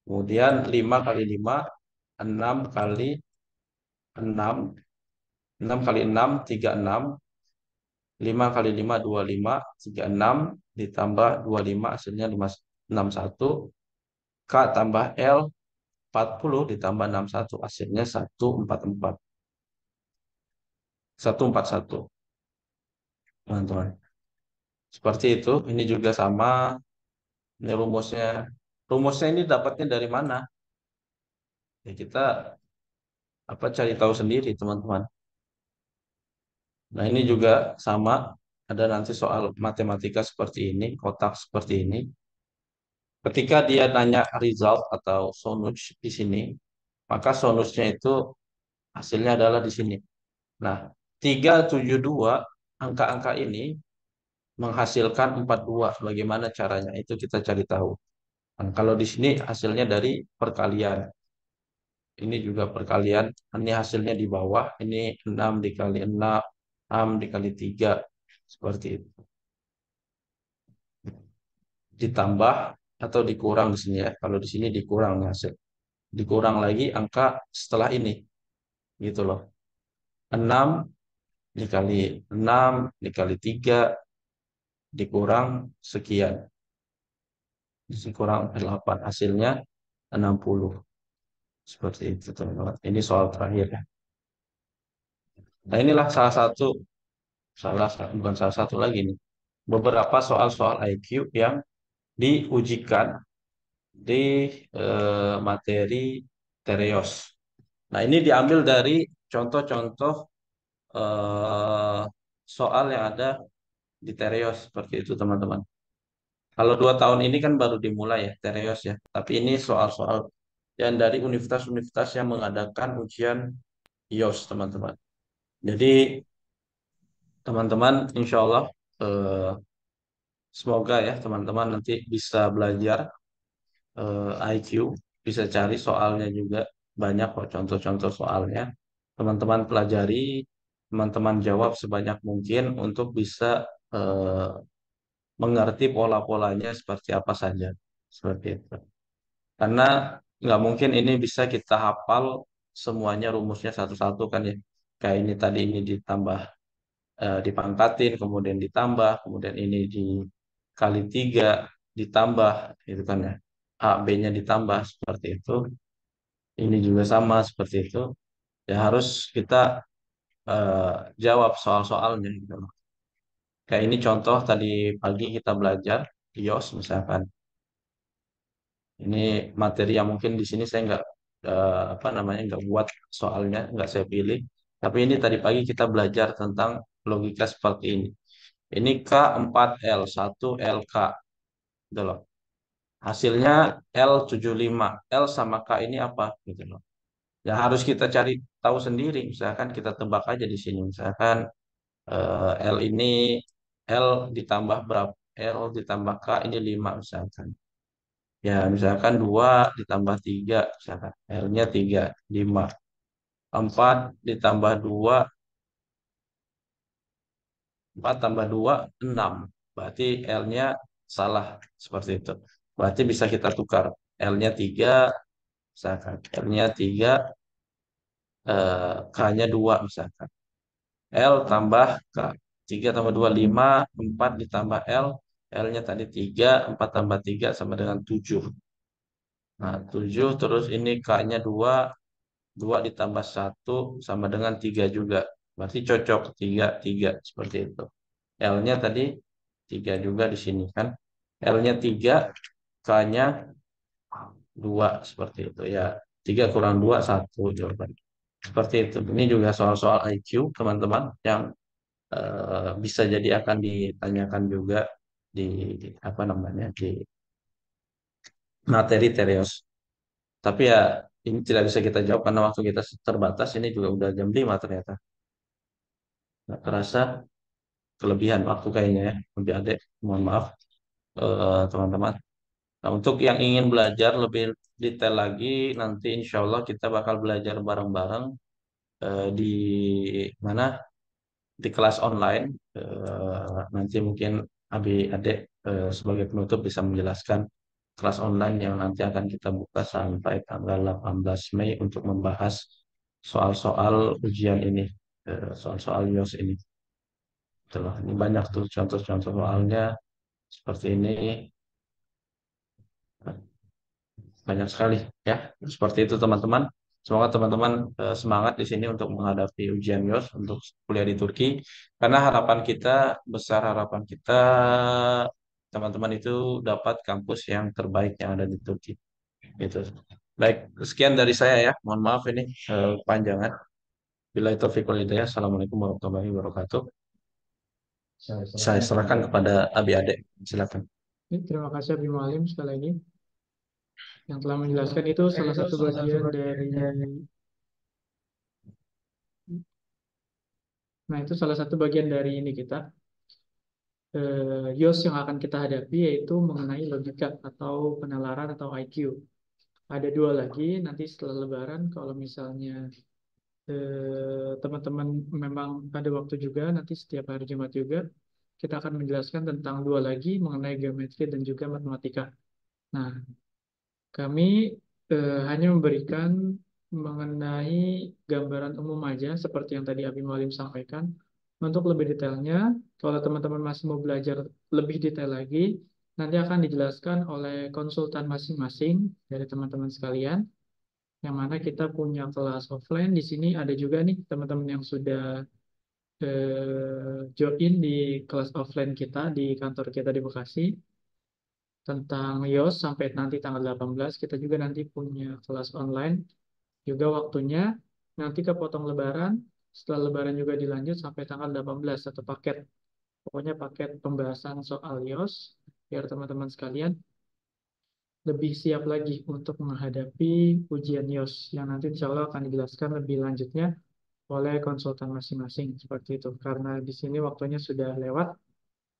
Kemudian 5 kali 5 6 kali 6 6 kali 6 36. 5 kali 5 25, 36 ditambah 25 hasilnya 61. K tambah L 40 ditambah 61 hasilnya 144. 141. Teman-teman. Seperti itu. Ini juga sama. Ini rumusnya. Rumusnya ini dapatnya dari mana? Ya kita cari tahu sendiri, teman-teman. Nah, ini juga sama. Ada nanti soal matematika seperti ini, kotak seperti ini. Ketika dia nanya result atau sonus di sini, maka sonusnya itu hasilnya adalah di sini. Nah, 372 angka-angka ini menghasilkan 42. Bagaimana caranya? Itu kita cari tahu. Nah, kalau di sini hasilnya dari perkalian. Ini juga perkalian. Ini hasilnya di bawah. Ini 6 dikali 6, 6 dikali 3. Seperti itu. Ditambah atau dikurang di sini ya. Kalau di sini dikurang hasil. Dikurang lagi angka setelah ini. Gitu loh. 6 dikali 6 dikali 3 dikurang sekian. Dikurang 8. Hasilnya 60. Seperti itu teman-teman. Ini soal terakhir ya. Nah inilah bukan salah satu lagi nih. Beberapa soal-soal IQ yang diujikan di materi Terios. Nah ini diambil dari contoh-contoh eh, soal yang ada di Terios seperti itu teman-teman. Kalau 2 tahun ini kan baru dimulai ya Terios ya. Tapi ini soal-soal yang dari universitas-universitas yang mengadakan ujian IOS teman-teman. Jadi teman-teman insya Allah eh, semoga ya teman-teman nanti bisa belajar IQ, bisa cari soalnya juga banyak kok contoh-contoh soalnya. Teman-teman pelajari, teman-teman jawab sebanyak mungkin untuk bisa eh, mengerti pola-polanya seperti apa saja. Seperti itu. Karena nggak mungkin ini bisa kita hafal semuanya rumusnya satu-satu kan ya. Kayak ini tadi ini ditambah dipangkatin, kemudian ditambah, kemudian ini dikali 3, ditambah, itu kan ya. A, B-nya ditambah, seperti itu. Ini juga sama, seperti itu. Ya harus kita eh, jawab soal-soalnya gitu loh. Kayak ini contoh tadi pagi kita belajar, IOS misalkan. Ini materi yang mungkin di sini saya nggak nggak buat soalnya, nggak saya pilih. Tapi ini tadi pagi kita belajar tentang logika seperti ini. Ini K4L1LK, gitu loh. Hasilnya L75. L sama K ini apa? Gitu loh. Ya harus kita cari tahu sendiri. Misalkan kita tebak aja di sini. Misalkan L ini L ditambah berapa? L ditambah K ini 5 misalkan. Ya misalkan 2 ditambah 3 misalkan. L-nya 3, 5. 4 ditambah 2 4 tambah 2 6. Berarti L-nya salah seperti itu. Berarti bisa kita tukar. L-nya 3, misalkan. L-nya 3, K-nya 2, misalkan. L tambah K. 3 tambah 2, 5. 4 ditambah L. L-nya tadi 3, 4 tambah 3 sama dengan 7. Nah, 7 terus ini K-nya 2. 2 ditambah 1 sama dengan 3 juga. Berarti cocok 3, 3. Seperti itu. L-nya tadi 3 juga di sini kan. L-nya 3, K-nya 2 seperti itu ya. 3 kurang 2 1 jawaban. Seperti itu. Ini juga soal-soal IQ teman-teman yang bisa jadi akan ditanyakan juga di di materi Terios. Tapi ya ini tidak bisa kita jawab karena waktu kita terbatas. Ini juga udah jam 5 ternyata. Nggak terasa kelebihan waktu kayaknya ya. Lebih adek, mohon maaf teman-teman. Nah, untuk yang ingin belajar lebih detail lagi, nanti insya Allah kita bakal belajar bareng-bareng di mana? Di kelas online. Nanti mungkin Abi Adek sebagai penutup bisa menjelaskan kelas online yang nanti akan kita buka sampai tanggal 18 Mei untuk membahas soal-soal ujian ini, soal-soal YOS ini. Itulah, ini banyak tuh contoh-contoh soalnya seperti ini, banyak sekali ya. Seperti itu teman-teman. Semoga teman-teman semangat di sini untuk menghadapi ujian YOS untuk kuliah di Turki. Karena harapan kita, besar harapan kita, teman-teman itu dapat kampus yang terbaik yang ada di Turki. Gitu. Baik, sekian dari saya ya. Mohon maaf ini panjangan. Bila itu wal hidayah. Assalamualaikum warahmatullahi wabarakatuh. Saya serahkan kepada Abi Ade. Silakan. Terima kasih Abi Mualim sekali lagi yang telah menjelaskan. Itu salah satu bagian dari, nah itu salah satu bagian dari ini kita YOS yang akan kita hadapi, yaitu mengenai logika atau penalaran atau IQ. Ada dua lagi nanti setelah Lebaran, kalau misalnya teman-teman memang ada waktu juga, nanti setiap hari Jumat juga kita akan menjelaskan tentang dua lagi mengenai geometri dan juga matematika. Nah, kami hanya memberikan mengenai gambaran umum aja seperti yang tadi Abi Mualim sampaikan. Untuk lebih detailnya, kalau teman-teman masih mau belajar lebih detail lagi, nanti akan dijelaskan oleh konsultan masing-masing dari teman-teman sekalian. Yang mana kita punya kelas offline di sini, ada juga nih teman-teman yang sudah join di kelas offline kita di kantor kita di Bekasi tentang YOS sampai nanti tanggal 18. Kita juga nanti punya kelas online juga, waktunya nanti kepotong Lebaran, setelah Lebaran juga dilanjut sampai tanggal 18, satu paket. Pokoknya paket pembahasan soal YOS biar teman-teman sekalian lebih siap lagi untuk menghadapi ujian YOS yang nanti insya Allah akan dijelaskan lebih lanjutnya oleh konsultan masing-masing seperti itu. Karena di sini waktunya sudah lewat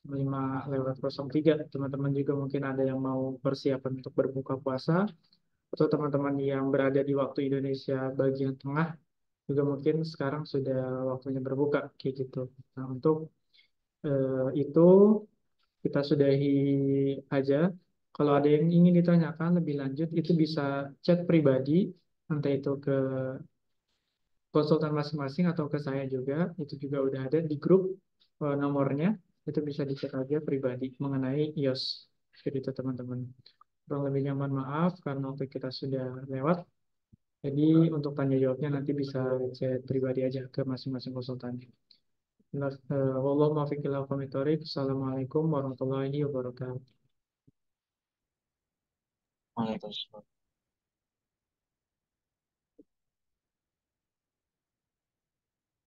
5:03. Teman-teman juga mungkin ada yang mau persiapan untuk berbuka puasa, atau teman-teman yang berada di waktu Indonesia bagian tengah juga mungkin sekarang sudah waktunya berbuka kayak gitu. Nah, untuk itu kita sudahi aja. Kalau ada yang ingin ditanyakan lebih lanjut, itu bisa chat pribadi, entah itu ke konsultan masing-masing atau ke saya juga. Itu juga udah ada di grup nomornya. Itu bisa dicek aja pribadi mengenai IOS. Jadi itu teman-teman. Kurang lebihnya mohon maaf karena waktu kita sudah lewat. Jadi untuk tanya jawabnya nanti bisa chat pribadi aja ke masing-masing konsultan. Wallahu muwaffiq ila aqwamit thoriq. Assalamualaikum warahmatullahi wabarakatuh. Waalaikumsalam.